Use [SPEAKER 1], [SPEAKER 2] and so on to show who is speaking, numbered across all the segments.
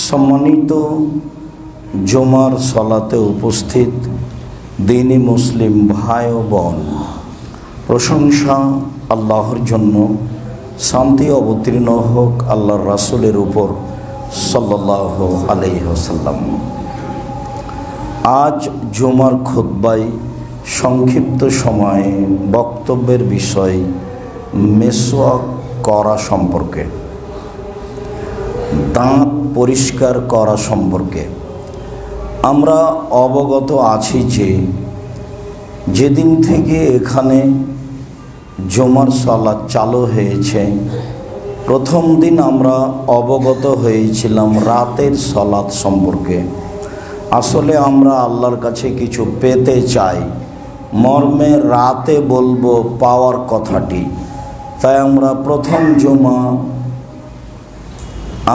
[SPEAKER 1] সম্মানিত জুমার সালাতে উপস্থিত দ্বীনি মুসলিম ভাই ও বোন, প্রশংসা আল্লাহর জন্য, শান্তি অবতীর্ণ হোক আল্লাহর রাসূলের উপর সাল্লাল্লাহু আলাইহি ওয়াসাল্লাম। আজ জুমার খুতবায় সংক্ষিপ্ত সময়ে বক্তব্যের বিষয় মেসওয়াক করা সম্পর্কে, দাঁত পরিষ্কার করা সম্পর্কে। আমরা অবগত আছি যে যেদিন থেকে এখানে জুমার সালাত চালু হয়েছে, প্রথম দিন আমরা অবগত হয়েছিলাম রাতের সালাত সম্পর্কে। আসলে আমরা আল্লাহর কাছে কিছু পেতে চাই, মর্মে রাতে বলবো পাওয়ার কথাটি। তাই আমরা প্রথম জুমা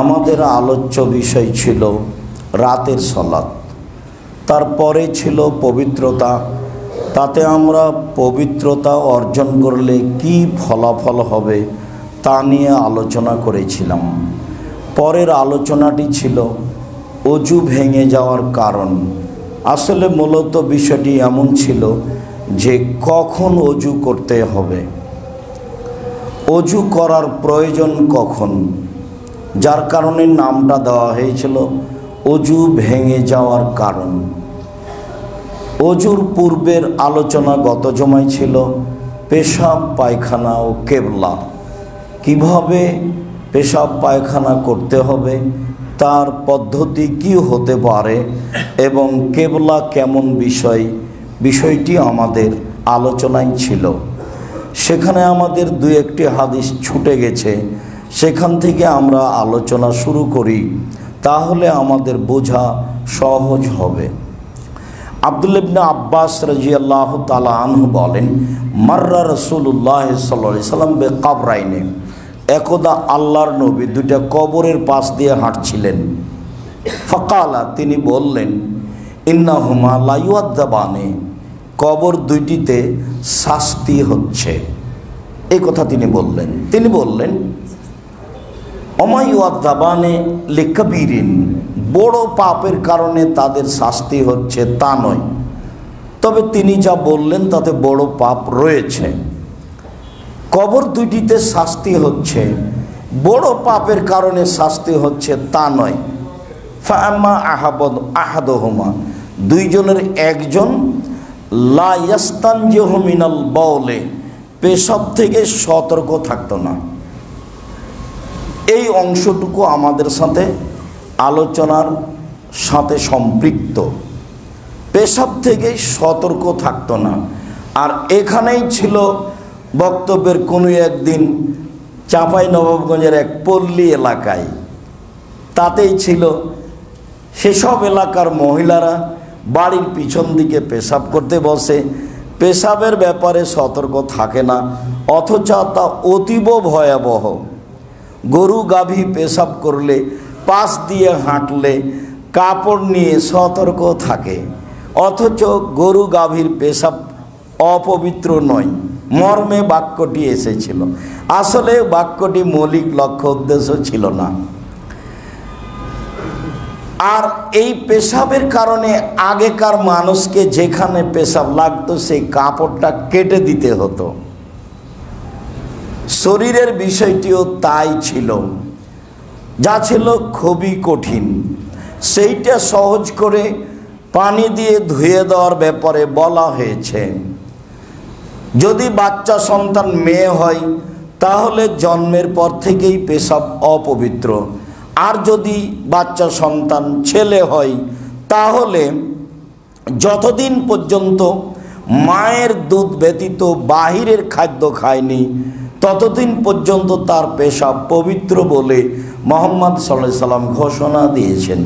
[SPEAKER 1] আমাদের আলোচ্য বিষয় ছিল রাতের সালাত, তারপরে ছিল পবিত্রতা। তাতে আমরা পবিত্রতা অর্জন করলে কি ফলাফল হবে তা নিয়ে আলোচনা করেছিলাম। পরের আলোচনাটি ছিল অজু ভেঙে যাওয়ার কারণ। আসলে মূলত বিষয়টি এমন ছিল যে কখন অজু করতে হবে, অজু করার প্রয়োজন কখন, যার কারণে নামটা দেওয়া হয়েছিল অজু ভেঙে যাওয়ার কারণ। অজুর পূর্বের আলোচনা গত জমায় ছিল পেশাব পায়খানা ও কেবলা, কিভাবে পেশাব পায়খানা করতে হবে, তার পদ্ধতি কি হতে পারে এবং কেবলা কেমন বিষয়টি আমাদের আলোচনায় ছিল। সেখানে আমাদের দুই একটি হাদিস ছুটে গেছে, সেখান থেকে আমরা আলোচনা শুরু করি, তাহলে আমাদের বোঝা সহজ হবে। আব্দুল্লাহ ইবনে আব্বাস রাদিয়াল্লাহু তাআলা আনহু বলেন, মাররা রাসূলুল্লাহ সাল্লাল্লাহু আলাইহি সাল্লাম বিকাবরাইনে, একদা আল্লাহর নবী দুইটা কবরের পাশ দিয়ে হাঁটছিলেন। ফাকালা, তিনি বললেন, ইন্নাহুমা লা ইউআযাবানি, কবর দুইটিতে শাস্তি হচ্ছে। এই কথা তিনি বললেন ওমা ইউআযাবানি লিকাবীরিন, বড় পাপের কারণে তাদের শাস্তি হচ্ছে তা নয়, তবে তিনি যা বললেন তাতে বড় পাপ রয়েছে। কবর দুইটিতে শাস্তি হচ্ছে, বড় পাপের কারণে শাস্তি হচ্ছে তা নয়। ফাআম্মা আহাদুহুমা, দুইজনের একজন লা ইয়াস্তানজিহু মিনাল বাউলে, পেশাব থেকে সতর্ক থাকতো না। এই অংশটুকু আমাদের সাথে আলোচনার সাথে সম্পৃক্ত। পেশাব থেকে সতর্ক থাকতো না। আর এখানেই ছিল বক্তব্যের কোনো একদিন চাঁপাইনবাবগঞ্জের এক পল্লী এলাকায়, তাতেই ছিল সেসব এলাকার মহিলারা বাড়ির পিছন দিকে পেশাব করতে বসে, পেশাবের ব্যাপারে সতর্ক থাকে না, অথচ তা অতীব ভয়াবহ। গরু গাভী পেশাব করলে পাশ দিয়ে হাঁটলে কাপড় নিয়ে সতর্ক থাকে, অথচ গরু গাভীর পেশাব অপবিত্র নয়, মর্মে বাক্যটি এসেছিল। আসলে বাক্যটি মৌলিক লক্ষ্য উদ্দেশ্য ছিল না। আর এই পেশাবের কারণে আগেকার মানুষকে যেখানে পেশাব লাগতো সেই কাপড়টা কেটে দিতে হতো। শরীরের বিষয়টিও তাই ছিল, যা ছিল খুবই কঠিন। সেইটা সহজ করে পানি দিয়ে ধুয়ে দেওয়ার ব্যাপারে বলা হয়েছে। যদি বাচ্চা সন্তান মেয়ে হয় তাহলে জন্মের পর থেকেই পেশাব অপবিত্র, আর যদি বাচ্চা সন্তান ছেলে হয় তাহলে যতদিন পর্যন্ত মায়ের দুধ ব্যতীত বাহিরের খাদ্য খায়নি ততদিন পর্যন্ত তার পেশাব পবিত্র বলে মুহাম্মদ সাল্লাল্লাহু আলাইহি সাল্লাম ঘোষণা দিয়েছেন।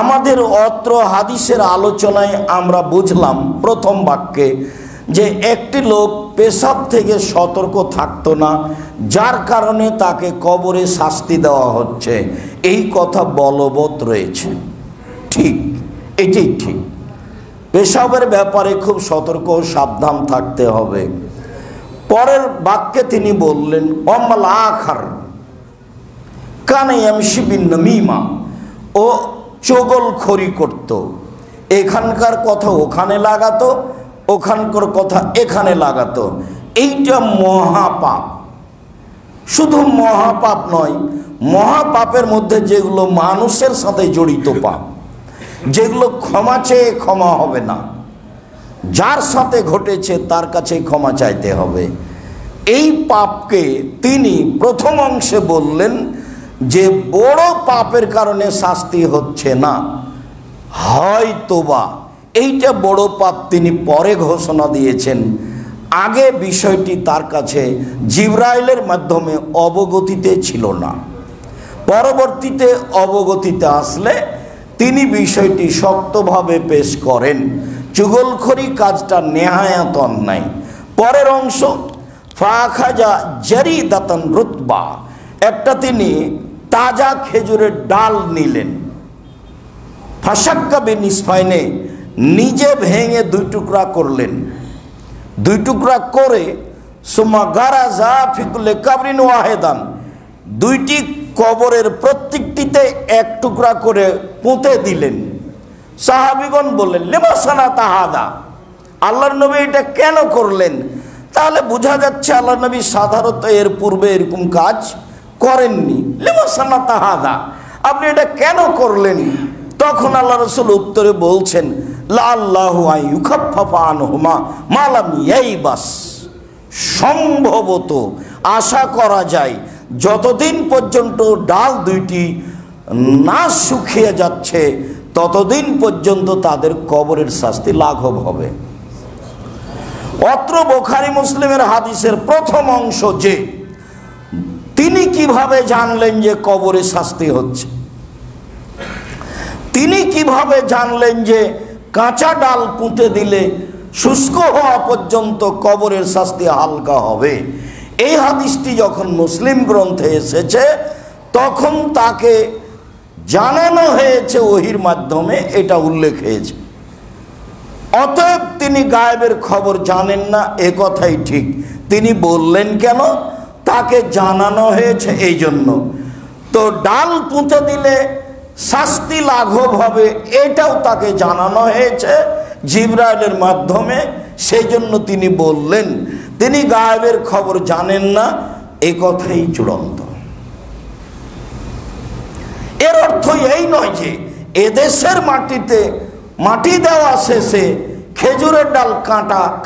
[SPEAKER 1] আমাদের অত্র হাদিসের আলোচনায় আমরা বুঝলাম প্রথম বাক্যে যে একটি লোক পেশাব থেকে সতর্ক থাকতো না, যার কারণে তাকে কবরে শাস্তি দেওয়া হচ্ছে। এই কথা বলবৎ রয়েছে, ঠিক, এটাই ঠিক। পেশাবের ব্যাপারে খুব সতর্ক ও সাবধান থাকতে হবে। পরের বাক্যে তিনি বললেন, অম্মাল আখার, কানে ইয়ামশি বিন নামিমা, ও চগলখড়ি করত, এখানকার কথা ওখানে লাগাতো, ওখানকার কথা এখানে লাগাতো। এইটা মহাপাপ। শুধু মহাপাপ নয়, মহাপাপের মধ্যে যেগুলো মানুষের সাথে জড়িত পাপ, যেগুলো ক্ষমা চেয়ে ক্ষমা হবে না, যার সাথে ঘটেছে তার কাছে ক্ষমা চাইতে হবে। এই পাপকে তিনি প্রথম অংশে বললেন যে বড় পাপের কারণে শাস্তি হচ্ছে না, হয়তোবা এইটা বড় পাপ তিনি পরে ঘোষণা দিয়েছেন। আগে বিষয়টি তার কাছে জিবরাইলের মাধ্যমে অবগতিতে ছিল না, পরবর্তীতে অবগতিতে আসলে তিনি বিষয়টি শক্তভাবে পেশ করেন। চুগলখড়ি কাজটা নেহায়াত অন্যায়। পরের অংশ, ফাখাজা জারিদাতান রুতবা, একটা তিনি তাজা খেজুরের ডাল নিলেন, ফাশাক্কা বিনিসফাইনে, নিজে ভেঙে দুই টুকরা করলেন, দুই টুকরা করে সুম্মা গারাজা ফিকুলে কাবরিন ওয়াহেদান, দুইটি কবরের প্রত্যেকটিতে এক টুকরা করে পুঁতে দিলেন। সাহাবীগণ বললেন, লিমা সানাতা হাদা, আল্লাহর নবী এটা কেন করলেন? তাহলে বোঝা যাচ্ছে আল্লাহর নবী সাধারণত এর পূর্বে এরকম কাজ করেননি। লিমা সানাতা হাদা, আপনি এটা কেন করলেন? তখন আল্লাহ রাসূল উত্তরে বলছেন, লাআল্লাহু আইয়ুখাফফাফা আনহুমা মা লাম ইয়াইবাস, সম্ভবত আশা করা যায় যতদিন পর্যন্ত ডাল দুইটি না শুকিয়ে যাচ্ছে ততদিন পর্যন্ত তাদের কবরের শাস্তি লাঘব হবে। অত্র বুখারী মুসলিমের হাদিসের প্রথম অংশ, যে তিনি কিভাবে জানলেন যে কবরে শাস্তি হচ্ছে, তিনি কিভাবে জানলেন যে কাঁচা ডাল পুঁতে দিলে শুষ্ক হওয়া পর্যন্ত কবরের শাস্তি হালকা হবে? এই হাদিসটি যখন মুসলিম গ্রন্থে এসেছে তখন তাকে জানানো হয়েছে ওহির মাধ্যমে, এটা উল্লেখ হয়েছে। অতএব তিনি গায়েবের খবর জানেন না, এ কথাই ঠিক। তিনি বললেন কেন? তাকে জানানো হয়েছে এই জন্য। তো ডাল পুঁতে দিলে শাস্তি লাঘব হবে, এটাও তাকে জানানো হয়েছে জিবরাইলের মাধ্যমে, সেই জন্য তিনি বললেন। তিনি গায়েবের খবর জানেন না, এ কথাই চূড়ান্ত। এর অর্থ এই নয় যে এদেশের মাটিতে মাটি দেওয়া শেষে খেজুরের ডাল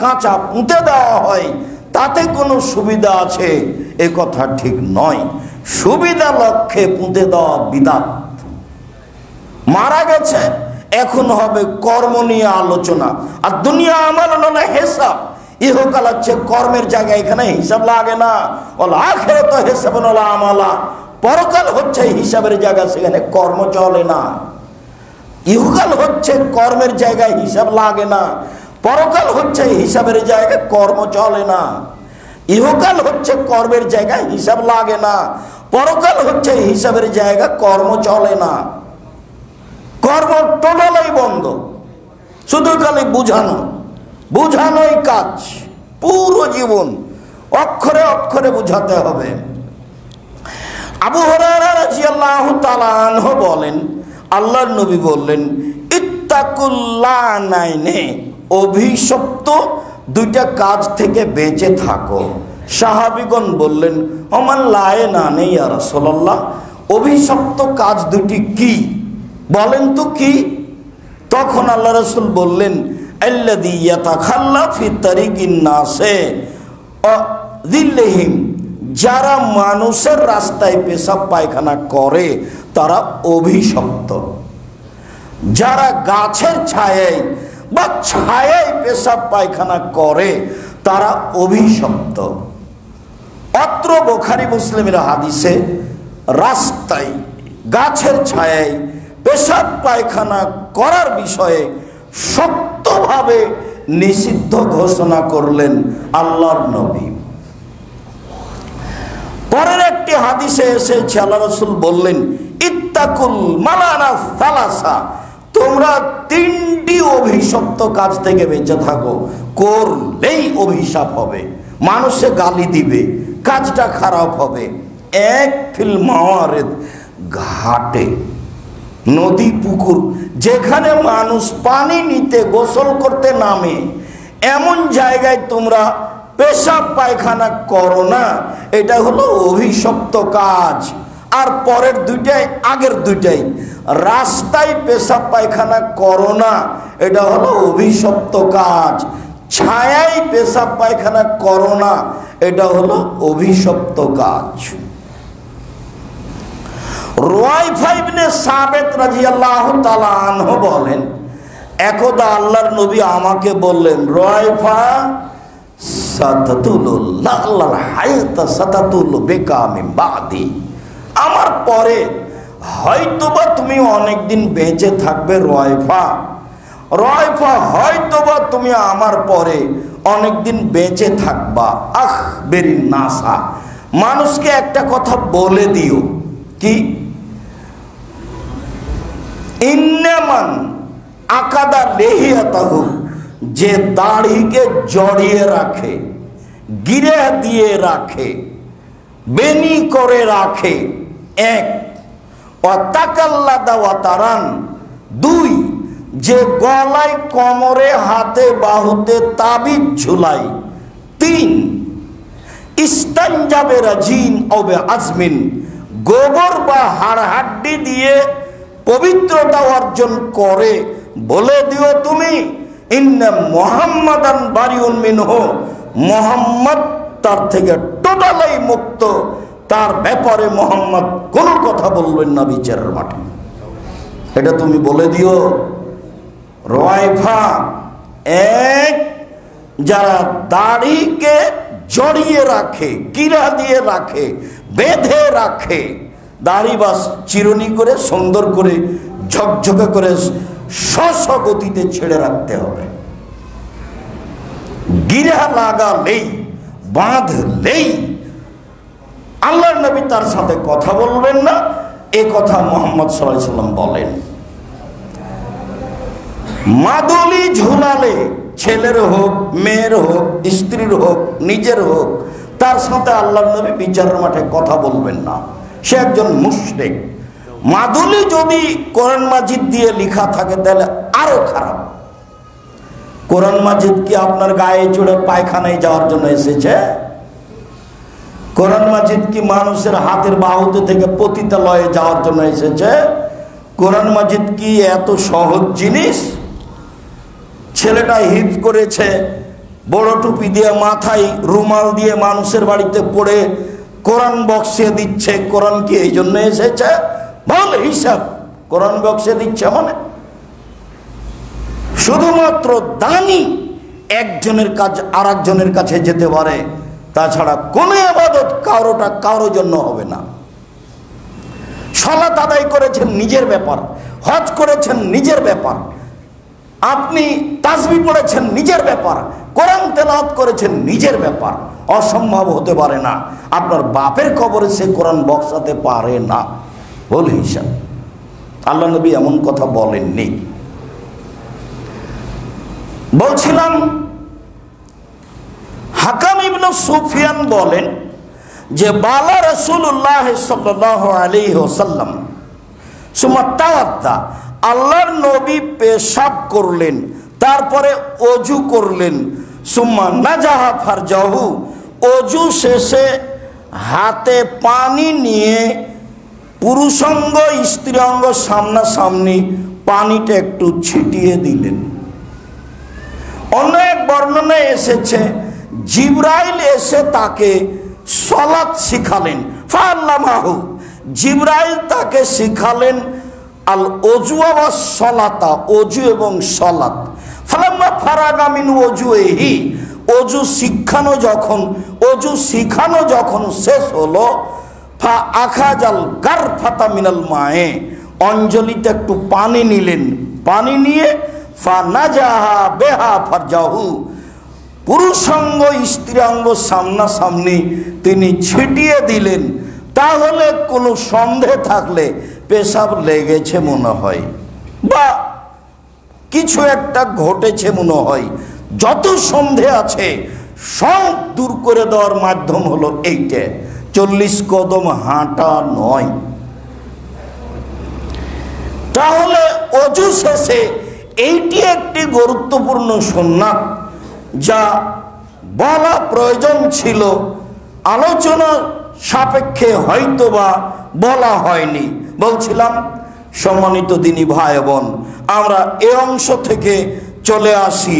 [SPEAKER 1] কাঁচা পুঁতে দেওয়া হয়, তাতে কোনো সুবিধা আছে, এ কথা ঠিক নয়। সুবিধা লক্ষ্যে পুঁতে দেওয়া বিদআত। মারা গেছে, এখন হবে কর্ম নিয়ে আলোচনা। আর দুনিয়া আমাল না হিসাব, ইহকাল হচ্ছে কর্মের জায়গা, এখানে হিসাব লাগে না। ওয়াল আখিরাতু হিসাবুন ওয়ালা আমালা, পরকাল হচ্ছে হিসাবের জায়গা, সেখানে কর্ম চলে না। ইহকাল হচ্ছে কর্মের জায়গায়, হিসাব লাগে না। পরকাল হচ্ছে হিসাবের জায়গায়, কর্ম চলে না। ইহকাল হচ্ছে কর্মের জায়গায়, হিসাব লাগে না। পরকাল হচ্ছে হিসাবের জায়গা, কর্ম চলে না। কর্ম টোটালাই বন্ধ, শুধু খালি বুঝানোই কাজ। পুরো জীবন অক্ষরে অক্ষরে বুঝাতে হবে। আবু হুরায়রা রাদিয়াল্লাহু তাআলা আনহু বলেন, আল্লাহর নবী বললেন, ইত্তাকুল লানাইনে, অভিশপ্ত দুইটা কাজ থেকে বেঁচে থাকো। সাহাবীগণ বললেন, ওমান লায়নানে ইয়া রাসূলুল্লাহ, অভিশপ্ত কাজ দুটি কি বলেন তো কি? তখন আল্লাহ রাসূল বললেন, আল্লাযী ইয়াতাখাল্লা ফি তারিকিন নাসে যিল্লিহিম, যারা মানুষের রাস্তায় পেশাব পায়খানা করে তারা অভিশপ্ত। যারা গাছের ছায়ায় বা ছায়ায় পেশাব পায়খানা করে তারা অভিশপ্ত। অত্র বুখারী মুসলিমের হাদিসে রাস্তায় গাছের ছায়ায় পেশাব পায়খানা করার বিষয়ে শক্তভাবে নিষিদ্ধ ঘোষণা করলেন আল্লাহর নবী। পরের একটি হাদিসে এসেছে আল্লাহ রাসূল বললেন, ইত্তাকুল মালানা সালাসা, তোমরা তিনটি অভিশপ্ত কাজ থেকে বেঁচে থাকো, করলেই অভিশাপ হবে, মানুষে গালি দিবে, কাজটা খারাপ হবে। এক ফিল মাওয়ারিদ, ঘাটে, নদী পুকুর, যেখানে মানুষ পানি নিতে গোসল করতে নামে, এমন জায়গায় তোমরা পেশাব পায়খানা করো না, এটা হলো অভিশপ্ত কাজ। আর পরের দুইটাই, আগের দুইটাই, রাস্তায় পেশাব পায়খানা করো না, এটা হলো অভিশপ্ত কাজ। ছায়ায় পেশাব পায়খানা করো না, এটা হলো অভিশপ্ত কাজ। রুয়াইফা ইবনে সাবিত রাদিয়াল্লাহু তাআলা আনহু বলেন, একদা আল্লাহর নবী আমাকে বললেন, রুয়াইফা সাতাতুলু লাআল্লাল হায়াতা সাতাতুলু বিকা মিন বাদি, আমার পরে হয়তোবা তুমি অনেকদিন বেঁচে থাকবে রুয়াইফা। রুয়াইফা, হয়তোবা তুমি আমার পরে অনেকদিন বেঁচে থাকবা। আখবিরিন নাসা, মানুষকে একটা কথা বলে দিও। কি? ইন্নামান আকাদা লেহিয়াতাহু, যে দাড়িকে জড়িয়ে রাখে, গিরে দিয়ে রাখে, বেনি করে রাখে, এক। ওয়াতাকাল্লাদা ওয়াতারান, দুই, যে গলায় কোমরে হাতে বাহুতে তাবিজ ঝুলাই, তিন। ইস্তানজাবে রাজিন ওবে আজমিন, গোবর বা হাড়হাড্ডি দিয়ে পবিত্রতা অর্জন করে। বলে দিও তুমি, ইন্না মুহাম্মাদান বারিউন মিনহু, মুহাম্মদ তার থেকে টোটালি মুক্ত, তার ব্যাপারে মুহাম্মদ কোনো কথা বলবেন না বিচারের মাঠে। এটা তুমি বলে দিও। রুয়াইফা, এক, যারা দাড়িকে জড়িয়ে রাখে, কিরা দিয়ে রাখে, বেঁধে রাখে, দাড়ি বাস চিরুনি করে সুন্দর করে ঝকঝকে করে স্ব গতিতে ছেড়ে রাখতে হবে। গিরা লাগালেই, বাঁধলেই আল্লাহর নবী তার সাথে কথা বলবেন না, এ কথা মুহাম্মদ সাল্লাল্লাহু আলাইহি ওয়াসাল্লাম বলেন। মাদুলি ঝুলালে, ছেলের হোক, মেয়ের হোক, স্ত্রীর হোক, নিজের হোক, তার সাথে আল্লাহর নবী বিচারের মাঠে কথা বলবেন না, সে একজন মুশরিক। মাদুলি যদি কোরআন মাজিদ দিয়ে লেখা থাকে তাহলে আরো খারাপ। কোরআন মাজিদ কি আপনার গায়ে চড়ে পায়খানায় যাওয়ার জন্য এসেছে? কোরআন মাজিদ কি মানুষের হাতের বাহুতে থেকে পতিতালয়ে যাওয়ার জন্য এসেছে? কোরআন মাজিদ কি এত সহজ জিনিস? ছেলেটা হিফজ করেছে, বড় টুপি দিয়ে মাথায় রুমাল দিয়ে মানুষের বাড়িতে পড়ে কোরআন বক্সে দিচ্ছে, কোরআন কি এই জন্য এসেছে? বল হিসাব, কোরআন বক্সে দিচ্ছে মানে শুধুমাত্র দানি একজনের কাজ আর একজনের কাছে যেতে পারে, তাছাড়া কোনো ইবাদত কারোর জন্য হবে না। সালাত আদায় করেছেন নিজের ব্যাপার, হজ করেছেন নিজের ব্যাপার, আপনি তাসবিহ পড়েছেন নিজের ব্যাপার, কোরআন তেলাওয়াত করেছেন নিজের ব্যাপার। অসম্ভব হতে পারে না আপনার বাপের কবরে সে কোরআন বক্সাতে পারে না, বল হিসাব। আল্লাহ নবী এমন কথা বলেননি। বলছিলাম, হাকাম ইবনে সুফিয়ান বলেন যে বালা রাসূলুল্লাহ সাল্লাল্লাহু আলাইহি ওয়াসাল্লাম সুম্মা তাওয়াদ্দা, আল্লাহর নবী পেশাব করলেন, তারপরে ওযু করলেন, সুম্মা নাজাহা ফারজাহু, ওযু শেষে হাতে পানি নিয়ে পুরুষাঙ্গ স্ত্রীঅঙ্গ সামনাসামনি পানিটা একটু ছিটিয়ে দিলেন। অনেক বর্ণনায় এসেছে জিবরাইল এসে তাকে সালাত শিখালেন, ফাআল্লামাহু, জিবরাইল তাকে শিখালেন আল ওযু ওয়া সালাতা, ওযু এবং সালাত। ফালাম্মা ফারাগা মিন ওযুহি, ওযু শিখানো যখন শেষ হলো, ফা আখাজাল গারফাতা মিনাল মায়ে, অঞ্জলিতে একটু পানি নিলেন, পানি নিয়ে ফা নাজাহা বেহা ফারজাহু, পুরুষাঙ্গ স্ত্রীঅঙ্গ সামনাসামনি তিনি ছিটিয়ে দিলেন। তাহলে কোনো সন্দেহ থাকলে পেশাব লেগেছে মনে হয় বা কিছু একটা ঘটেছে মনে হয়, যত সন্দেহ আছে সব দূর করে দেওয়ার মাধ্যম হলো এইটা 40 কদম হাঁটা নয়। তাহলে অজু শেষে এইটি একটি গুরুত্বপূর্ণ সুন্নাত যা বলা প্রয়োজন ছিল, আলোচনা সাপেক্ষে হয়তোবা বলা হয়নি। বলছিলাম সম্মানিত দিনী ভাই বোন, আমরা এ অংশ থেকে চলে আসি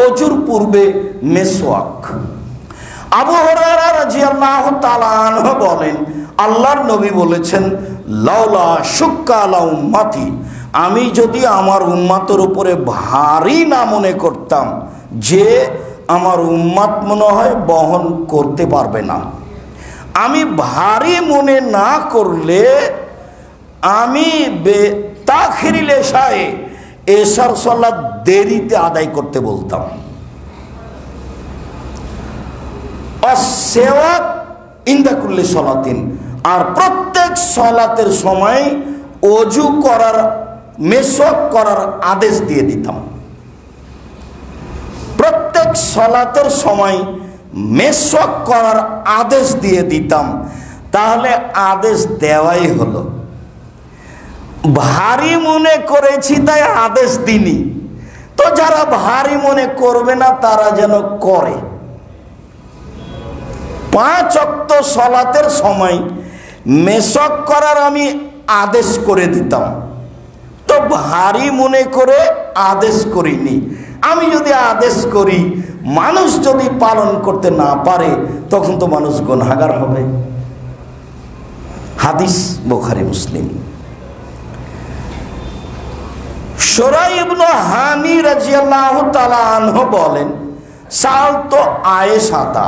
[SPEAKER 1] অজুর পূর্বে মেসওয়াক। আবু হুরায়রা রাদিয়াল্লাহু তাআলা আনহু বলেন, আল্লাহর নবী বলেছেন, লাউলা শুক্কা আলা উম্মতি, আমি যদি আমার উম্মতের উপরে ভারী না মনে করতাম যে আমার উম্মত মনে হয় বহন করতে পারবে না, আমি ভারী মনে না করলে আমি তাখিরিল এশায়ে এশার সালাত দেরিতে আদায় করতে বলতাম। অসেওয়াক ইনদা কুল্লি সালাতিন, আর প্রত্যেক সালাতের সময় অজু করার, মেসওয়াক করার আদেশ দিয়ে দিতাম। প্রত্যেক সালাতের সময় মেসওয়াক করার আদেশ দিয়ে দিতাম। তাহলে আদেশ দেওয়াই হলো, ভারী মনে করেছি তাই আদেশ দিনি। তো যারা ভারী মনে করবে না তারা যেন করে। 5 ওয়াক্ত সালাতের সময় মেসওয়াক করার আমি আদেশ করে দিতাম, তো ভারী মনে করে আদেশ করিনি। আমি যদি আদেশ করি, মানুষ যদি পালন করতে না পারে, তখন তো মানুষ গুনাহগার হবে। হাদিস বুখারী মুসলিম। শুরাই ইবনে হানি রাদিয়াল্লাহু তাআলা আনহু বলেন, সালতু আয়েশাতা,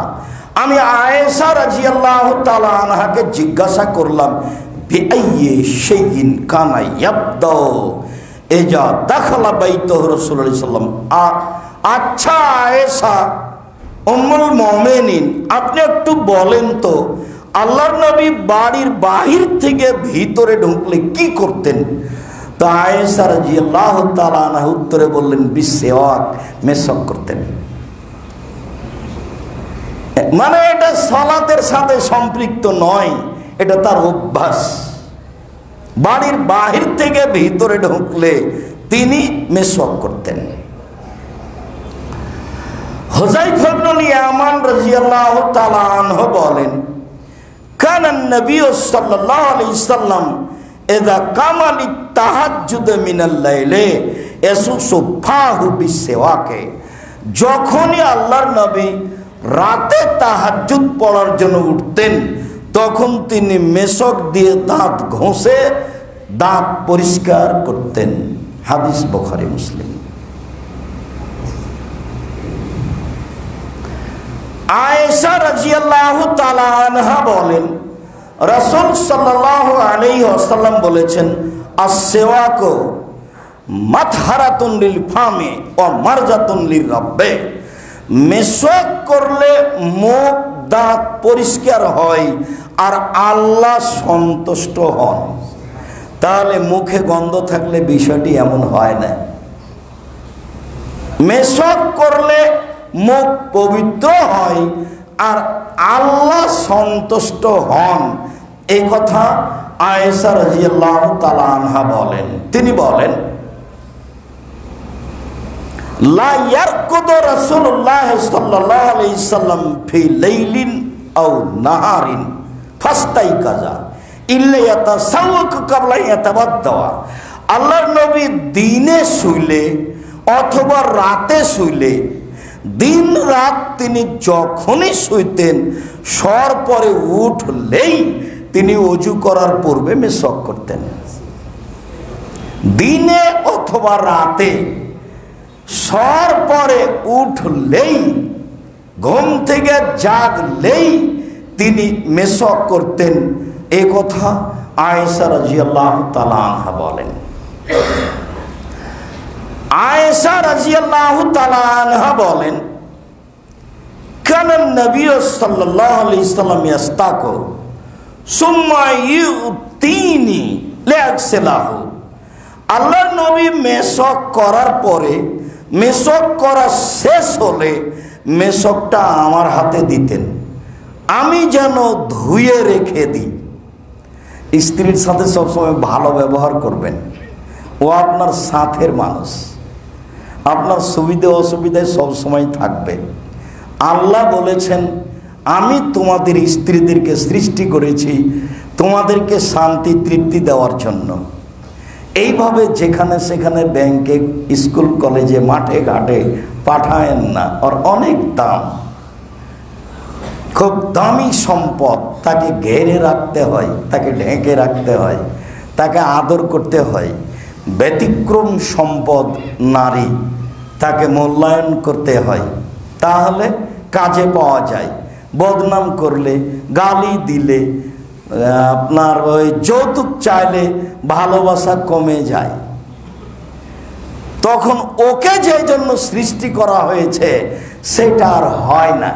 [SPEAKER 1] আমি আয়েশা রাদিয়াল্লাহু তাআলা আনহাকে জিজ্ঞাসা করলাম, বিআইয়ি শাইইন কানা ইয়াবদা ইজা দাখালা বাইতাহু রাসূলুল্লাহ সাল্লাল্লাহু আলাইহি ওয়াসাল্লাম। আচ্ছা আয়েশা উম্মুল মুমিনিন, আপনি একটু বলেন তো আল্লাহর নবী বাড়ির বাহির থেকে ভিতরে ঢুকলে কি করতেন? তো আয়েশা রাদিয়াল্লাহু তাআলা আনহা উত্তরে বললেন, বিসওয়াক, মেসওয়াক করতেন। মানে এটা সালাতের সাথে সম্পৃক্ত নয়, এটা তার অভ্যাস। বাড়ির বাহির থেকে ভিতরে ঢুকলে তিনি মেসওয়াক করতেন। হুযায়ফা ইবনে ইয়ামান রাদিয়াল্লাহু তাআলা আনহু বলেন, কানান নবী সাল্লাল্লাহু আলাইহি ওয়াসাল্লাম ইযা কামা লিতাহাজ্জুদ মিনাল লাইলি ইয়াসুসু ফাহু বিসওয়াকে, যখনই আল্লাহর নবী রাতে তাহাজ্জুদ পড়ার জন্য উঠতেন, তখন তিনি মেসওয়াক দিয়ে দাঁত ঘষে দাঁত পরিষ্কার করতেন। হাদিস বুখারী মুসলিম। আয়েশা রাদিয়াল্লাহু তাআলা আনহা বলেন, রাসূল সাল্লাল্লাহু আলাইহি ওয়াসাল্লাম বলেছেন, আস-সিওয়াকু মাতহারাতুন লিল ফামি ওয়া মারজাতুন লির-রাব্বে, মেসওয়াক করলে মুখ দাঁত পরিষ্কার হয় আর আল্লাহ সন্তুষ্ট হন। তাহলে মুখে গন্ধ থাকলে বিষয়টি এমন হয় না। মেসওয়াক করলে মুখ পবিত্র হয় আর আল্লাহ সন্তুষ্ট হন, এই কথা আয়েশা রাদিয়াল্লাহু তাআলা আনহা বলেন। তিনি বলেন, লা ইয়ারকুদু রাসূলুল্লাহ সাল্লাল্লাহু আলাইহি সাল্লাম ফি লাইলিন আও নাহারিন ফাস্তাইকাজা ইল্লা ইয়াতাসাওয়াকু ক্বাবলা ইয়াতাবাদ্দা। আল্লাহর নবী দিনে শুইলে অথবা রাতে শুইলে, দিন রাত তিনি যখনই শুইতেন, শোয়ার পরে উঠলেই তিনি ওযু করার পূর্বে মেসওয়াক করতেন। দিনে অথবা রাতে শোয়ার পরে উঠলেই, ঘুম থেকে জাগলেই তিনি মেসওয়াক করতেন। এ কথা আয়েশা রাদিয়াল্লাহু তাআলা আনহা বলেন। আয়েশা রাদিয়াল্লাহু তাআলা আনহা বলেন, কানান নবী সাল্লাল্লাহু আলাইহি ওয়াসাল্লাম ইয়াস্তাকু সুম্মা ইউতিনি লিয়াগসিলাহু। আল্লাহর নবী মেসওয়াক করার পরে, মেসওয়াক করা শেষ হলে মেসওয়াকটা আমার হাতে দিতেন। আমি যেন ধুয়ে রেখে দিই। স্ত্রীর সাথে সবসময় ভালো ব্যবহার করবেন। ও আপনার সাথের মানুষ, আপনার সুবিধে অসুবিধায় সবসময় থাকবে। আল্লাহ বলেছেন, আমি তোমাদের স্ত্রীদেরকে সৃষ্টি করেছি তোমাদেরকে শান্তি তৃপ্তি দেওয়ার জন্য। এইভাবে যেখানে সেখানে ব্যাংকে, স্কুল কলেজে, মাঠে ঘাটে পাঠায়েন না। ওর অনেক দাম, খুব দামি সম্পদ। তাকে ঘেরে রাখতে হয়, তাকে ঢেকে রাখতে হয়, তাকে আদর করতে হয়। ব্যতিক্রম সম্পদ নারী, তাকে মূল্যায়ন করতে হয়, তাহলে কাজে পাওয়া যায়। বদনাম করলে, গালি দিলে, আপনার ওই যৌতুক চাইলে ভালোবাসা কমে যায়। তখন ওকে যে জন্য সৃষ্টি করা হয়েছে সেটা আর হয় না।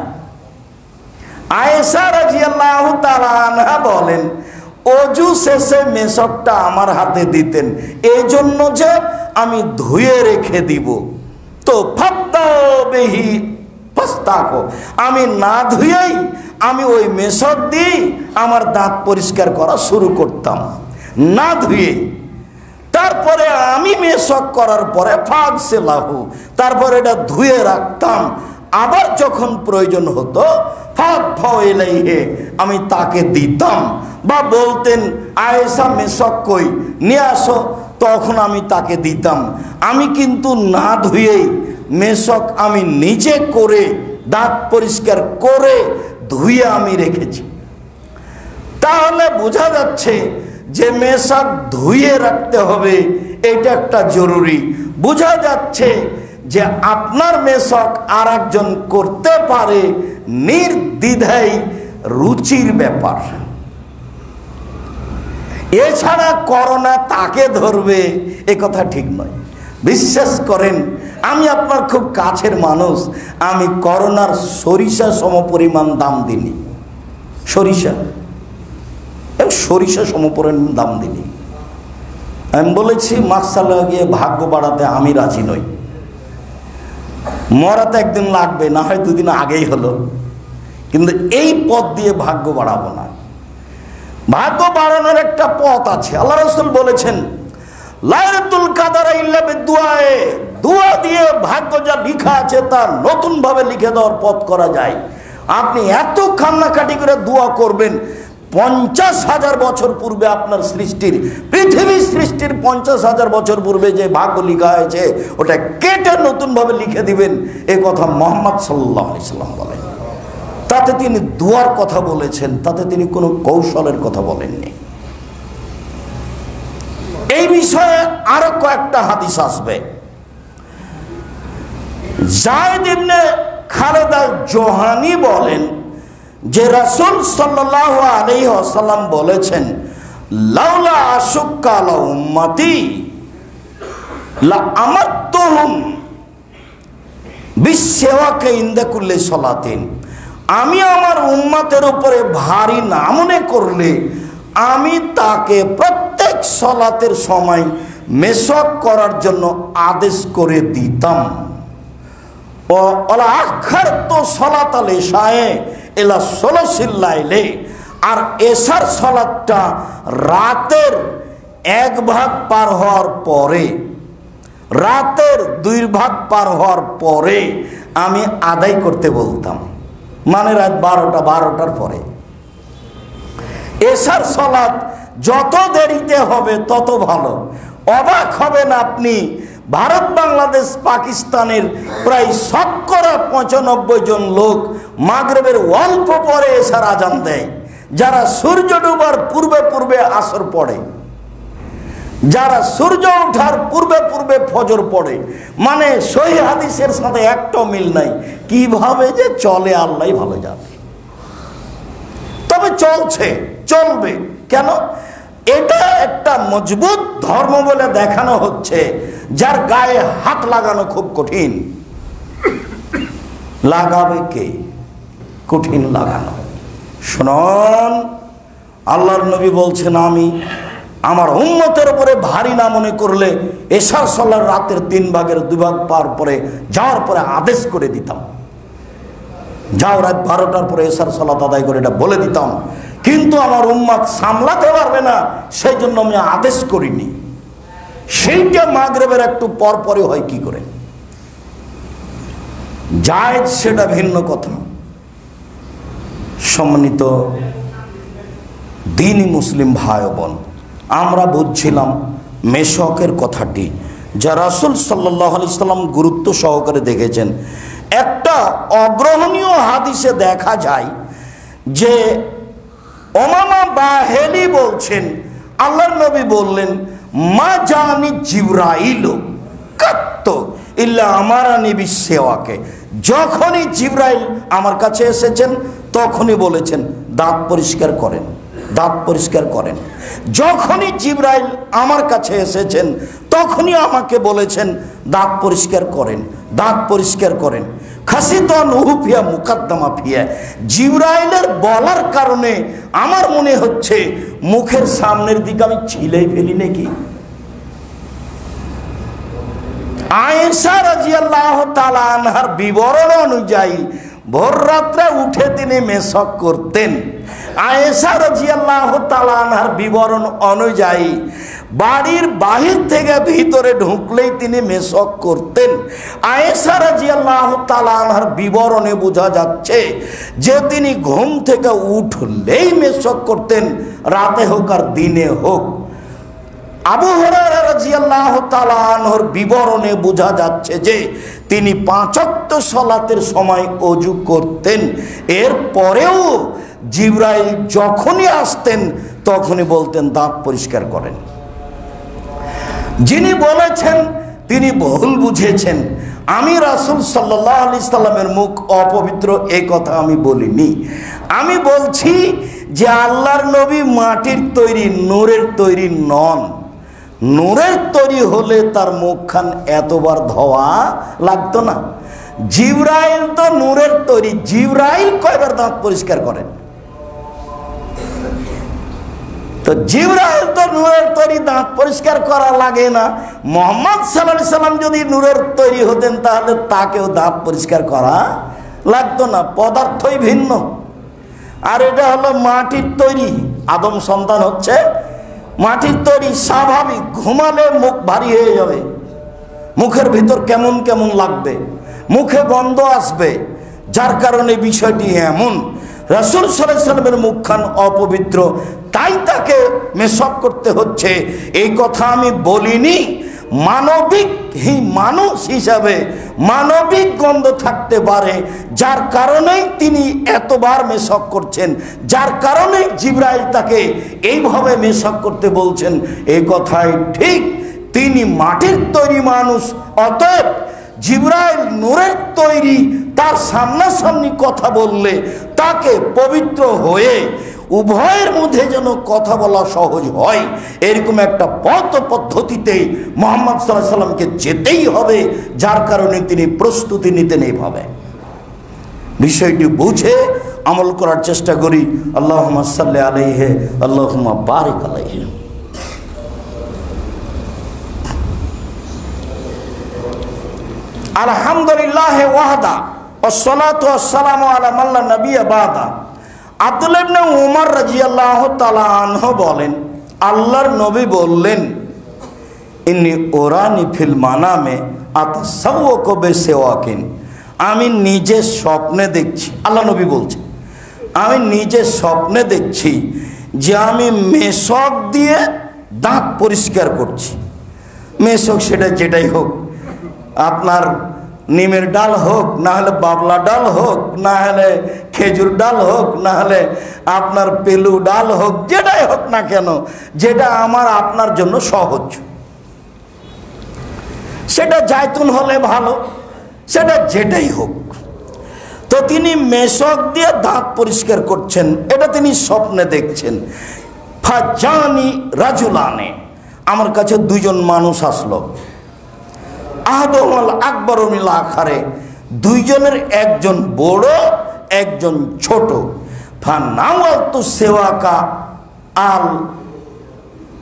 [SPEAKER 1] আয়েশা রাদিয়াল্লাহু তাআলা আনহা বলেন, অজু শেষে মেশকটা আমার হাতে দিতেন এই জন্য যে আমি ধুয়ে রেখে দিব। তো ফাত্তাবিহি ফাস্তাকো, আমি না ধুয়েই আমি ওই মেশক দিয়ে আমার দাঁত পরিষ্কার করা শুরু করতাম, না ধুয়ে। তারপরে আমি মেশক করার পরে ফাগসিলাহু, তারপরে এটা ধুয়ে রাখতাম। আবার যখন প্রয়োজন হতো ফাদফাইলাইহি, আমি তাকে দিতাম। বা বলতেন, আয়েশা মেশক কই, নিয়ে আসো, তখন আমি তাকে দিতাম। আমি কিন্তু না ধুয়েই মেশক আমি নিজে করে দাঁত পরিষ্কার করে ধুয়ে আমি রেখেছি। তাহলে বোঝা যাচ্ছে যে মেশক ধুয়ে রাখতে হবে, এটা একটা জরুরি। বোঝা যাচ্ছে যে আপনার মেশক আর একজন করতে পারে, নির্দ্বিধায় রুচির ব্যাপার। এছাড়া করোনা তাকে ধরবে এ কথা ঠিক নয়। বিশ্বাস করেন, আমি আপনার খুব কাছের মানুষ, আমি করোনার সরিষা সমপরিমাণ দাম দিনি। সরিষা সমপরিমাণ দাম দিনি। আমি বলেছি মাস্ক লাগিয়ে ভাগ্য বাড়াতে আমি রাজি নই। মরাতে একদিন লাগবে, না হয় দুদিন আগেই হলো, কিন্তু এই পথ দিয়ে ভাগ্য বাড়াবো না। ভাগ্য বাড়ানোর একটা পথ আছে। আল্লাহ রাসূল বলেছেন, লাইলাতুল কদর ইল্লা বিদুআয়ে, দোয়া দিয়ে ভাগ্য যা লেখা আছে তা নতুন ভাবে লিখে দেওয়ার পথ করা যায়। আপনি এত কান্নাকাটি করে দোয়া করবেন, 50,000 বছর পূর্বে আপনার সৃষ্টির, পৃথিবীর সৃষ্টির 50,000 বছর পূর্বে যে ভাগ্য লেখা হয়েছে ওটা কেটে নতুন ভাবে লিখে দিবেন, এ কথা মুহাম্মদ সাল্লাল্লাহু আলাইহি সাল্লাম বলেন। তাতে তিনি দোয়ার কথা বলেছেন, তাতে তিনি কোনো কৌশলের কথা বলেননি। এই বিষয়ে আরো কয়েকটা হাদিস আসবে। যায়েদ ইবনে খালেদ আল-জুহানী বলেন যে রাসূল সাল্লাল্লাহু আলাইহি ওয়াসাল্লাম বলেছেন, লাউলা আশুক্কা আলা উম্মতি লা আমারতুহুম বিসওয়াকি ইনদা কুল্লি সালাতিন। আমি আমার উম্মতের উপরে ভারী না মনে করলে আমি তাকে প্রত্যেক সালাতের সময় মেশক করার জন্য আদেশ করে দিতাম। ও ওলা আখারতু সালাতাল ইশায়ে ইলা সুলুসিল লাইলি, আর এশার সালাতটা রাতের 1 ভাগ পার হওয়ার পরে, রাতের 2 ভাগ পার হওয়ার পরে আমি আদায় করতে বলতাম। মানে রাত 12টার পরে। এশার সালাত যত দেরিতে হবে তত ভালো। অবাক হবেন আপনি, ভারত, বাংলাদেশ, পাকিস্তানের প্রায় 95% জন লোক মাগরিবের অল্প পরে এশার আজান দেয়। যারা সূর্য ডুবার পূর্বে পূর্বে আসর পড়ে, যারা সূর্য ওঠার পূর্বে পূর্বে ফজর পড়ে। মানে সহিহ হাদিসের সাথে একটাও মিল নাই। কিভাবে যে চলে আল্লাহই ভালো জানে। তবে চলছে, চলবে। কেন? এটা একটা মজবুত ধর্ম বলে দেখানো হচ্ছে, যার গায়ে হাত লাগানো খুব কঠিন। লাগাবে কে? কঠিন লাগানো। শুনুন, আল্লাহর নবী বলছেন, আমি আমার উম্মতের উপরে ভারী না মনে করলে এশার সালাত রাতের 3 ভাগের 2 ভাগ পার পরে যাওয়ার পরে আদেশ করে দিতাম। যাও রাত 12টার পরে এশার সালাত আদায় করে, এটা বলে দিতাম, কিন্তু আমার উম্মত সামলাতে পারবে না, সেই জন্য আমি আদেশ করিনি। সেইটা মাগরিবের একটু পর পরে হয় কি করে, জায়েজ সেটা ভিন্ন কথা। সম্মানিত দ্বীনি মুসলিম ভাই বোন, আমরা বুঝছিলাম মেশকের কথাটি যা রাসূল সাল্লাল্লাহু আলাইহি সাল্লাম গুরুত্ব সহকারে দেখেছেন। একটা অগ্রহণীয় হাদিসে দেখা যায় যে ওমামা বাহেলি বলছেন, আল্লাহর নবী বললেন, মা জানি জিবরাইল কাত্ত ইল্লা আমারানি বিসওয়াকে। যখনই জিবরাইল আমার কাছে এসেছেন তখনই বলেছেন দাঁত পরিষ্কার করেন, দাঁত পরিষ্কার করেন। যখনই জিবরাইল আমার কাছে এসেছেন তখনই আমাকে বলেছেন দাঁত পরিষ্কার করেন, দাঁত পরিষ্কার করেন। খাসিতন উহুফিয়া মুকাদ্দামা ফিয়া, জিবরাইলের বলার কারণে আমার মনে হচ্ছে মুখের সামনের দিকে আমি ছিলেই ফেলি নাকি। আয়েশা রাদিয়াল্লাহু তাআলা আনহার বিবরণ অনুযায়ী ভোর রাত্রে উঠে তিনি মেশক করতেন। আয়েশা রাদিয়াল্লাহু তাআলা আনহার বিবরণ অনুযায়ী বাড়ির বাহির থেকে ভিতরে ঢুকলেই তিনি মেশক করতেন। আয়েশা রাদিয়াল্লাহু তাআলা আনহার বিবরণে বোঝা যাচ্ছে যে তিনি ঘুম থেকে উঠলেই মেশক করতেন, রাতে হোক আর দিনে হোক। আবু হুরায়রা রাদিয়াল্লাহু তাআলা আনহুর বিবরণে বোঝা যাচ্ছে যে তিনি 5 ওয়াক্ত সালাতের সময় ওযু করতেন। এর পরেও জিবরাইল যখনই আসতেন তখনই বলতেন দাঁত পরিষ্কার করেন। যিনি বলেছেন তিনি ভুল বুঝেছেন। আমি রাসূল সাল্লাল্লাহু আলাইহি সাল্লামের মুখ অপবিত্র এই কথা আমি বলিনি। আমি বলছি যে আল্লাহর নবী মাটির তৈরি, নূরের তৈরি নন। নূরের তৈরি হলে তার মুখখান এতবার ধোয়া লাগতো না। জিবরাইল তো নূরের তৈরি, জিবরাইল কয়বার দাঁত পরিষ্কার করেন? তো জিবরাইল তো নূরের তৈরি, দাঁত পরিষ্কার করা লাগে না। মুহাম্মদ সাল্লাল্লাহু আলাইহি সাল্লাম যদি নূরের তৈরি হতেন তাহলে তাকেও দাঁত পরিষ্কার করা লাগতো না, পদার্থই ভিন্ন। আর এটা হলো মাটির তৈরি, আদম সন্তান হচ্ছে মাটির তৈরি। স্বাভাবিক ঘুমালে মুখ ভারী হয়ে যাবে, মুখের ভিতর কেমন কেমন লাগবে, মুখে গন্ধ আসবে, যার কারণে বিষয়টি এমন। রাসূল সাল্লাল্লাহু আলাইহি সাল্লামের মুখখান অপবিত্র, তাই তাকে মেশক করতে হচ্ছে, এই কথা আমি বলিনি। মানবিক মানুষ হিসাবে মানবিক গন্ধ থাকতে পারে, যার কারণেই তিনি এতবার মেশক করছেন, যার কারণে জিবরাইল তাকে এইভাবে মেশক করতে বলছেন, এই কথাই ঠিক। তিনি মাটির তৈরি মানুষ, অতএব জিবরাইল নূরের তৈরি, তার সামনাসামনি কথা বললে তাকে পবিত্র হয়ে উভয়ের মধ্যে যেন কথা বলা সহজ হয়, এরকম একটা পদ্ধতিতে মুহাম্মদ সাল্লাল্লাহু আলাইহি সাল্লামকে যেতেই হবে, যার কারণে তিনি প্রস্তুতি নিতেন এইভাবে। বিষয়টি বুঝে আমল করার চেষ্টা করি। আল্লাহুম্মা সাল্লি আলাইহি আল্লাহুম্মা বারিক আলাইহি। আলহামদুলিল্লাহ ওয়াহদা ওয়াসসালাতু ওয়াসসালামু আলা মান লা নাবিয়্যা বাদা। আব্দুল্লাহ ইবনে উমর রাদিয়াল্লাহু তাআলা আনহু বলেন, আল্লাহর নবী বললেন, ইন্নী উরানি ফিল মানামে আতাসাওয়াকু বিসওয়াকিন। আমি নিজে স্বপ্নে দেখছি, আল্লাহ নবী বলছেন, আমি নিজে স্বপ্নে দেখছি যে আমি মেশক দিয়ে দাঁত পরিষ্কার করছি। মেশক সেটা যেটাই হোক, আপনার নিমের ডাল হোক, না হলে বাবলা ডাল হোক, না হলে খেজুর ডাল হোক, না হলে আপনার পেলু ডাল হোক, যেটাই হোক না কেন, যেটা আমার আপনার জন্য সহজ। সেটা জায়তুন হলে ভালো, সেটা যেটাই হোক। তো তিনি মেশক দিয়ে দাঁত পরিষ্কার করছেন, এটা তিনি স্বপ্নে দেখছেন। ফাজানি রাজুলানে, আমার কাছে দুইজন মানুষ আসলো। আহাদুহুল আকবরু মিনাল আখারে, দুইজনের একজন বড় একজন ছোট। ফানাওয়ালতু সেওয়াকা আল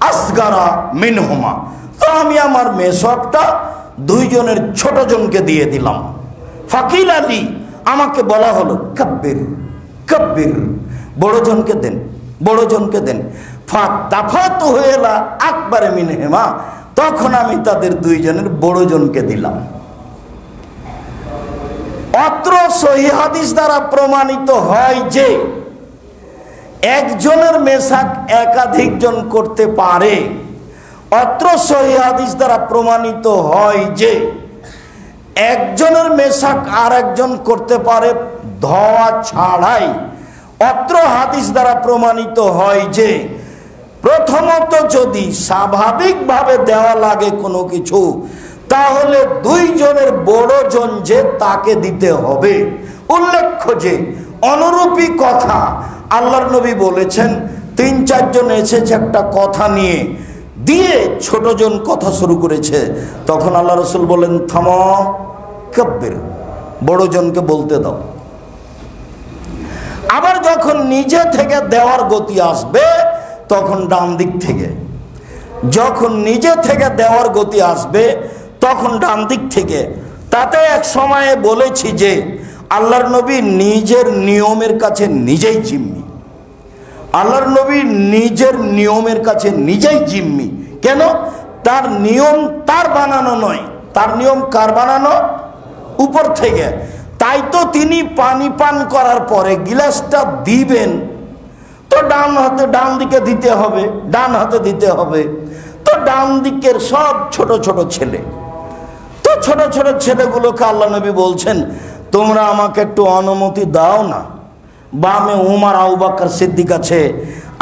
[SPEAKER 1] আসগারা মিনহুমা, তো আমি আমার মেশকটা দুইজনের ছোট জনকে দিয়ে দিলাম। ফাকিল আলী, আমাকে বলা হলো কাব্বির কাব্বির, বড়জনকে দেন, বড়জনকে দেন। ফাতাফাতু হুলা আকবার মিনহুমা, তখন আমি তাদের দুইজনের বড়জনকে দিলাম। অত্র সহিহ হাদিস দ্বারা প্রমাণিত হয় যে একজনের মেসাক একাধিক জন করতে পারে। অত্র সহিহ হাদিস দ্বারা প্রমাণিত হয় যে একজনের মেসাক আর একজন করতে পারে ধোয়া ছাড়াই। অত্র হাদিস দ্বারা প্রমাণিত হয় যে প্রথমত যদি স্বাভাবিকভাবে দেওয়া লাগে কোনো কিছু, তাহলে দুইজনের বড়জন যে তাকে দিতে হবে। উল্লেখ্য যে অনুরূপী কথা আল্লাহর নবী বলেছেন, ৩-৪ জন এসেছে একটা কথা নিয়ে, দিয়ে ছোটজন কথা শুরু করেছে, তখন আল্লাহ রসুল বলেন থামো, কাব্বির, বড়জনকে বলতে দাও। আবার যখন নিজে থেকে দেওয়ার গতি আসবে তখন ডান দিক থেকে, যখন নিজে থেকে দেওয়ার গতি আসবে তখন ডান দিক থেকে। তাতে এক সময়ে বলেছি যে আল্লাহর নবী নিজের নিয়মের কাছে নিজেই জিম্মি। আল্লাহর নবী নিজের নিয়মের কাছে নিজেই জিম্মি। কেন? তার নিয়ম তার বানানো নয়, তার নিয়ম কার বানানো? উপর থেকে। তাই তো তিনি পানি পান করার পরে গিলাসটা দিবেন তো ডান হাতে, ডান দিকে দিতে হবে, ডান হাতে দিতে হবে। তো ডান দিকের সব ছোট ছোট ছেলে, তো ছোট ছোট ছেলেগুলোকে আল্লাহ নবী বলছেন তোমরা আমাকে একটু অনুমতি দাও না, বামে উমর, আবু বকর, সিদ্দিক আছে,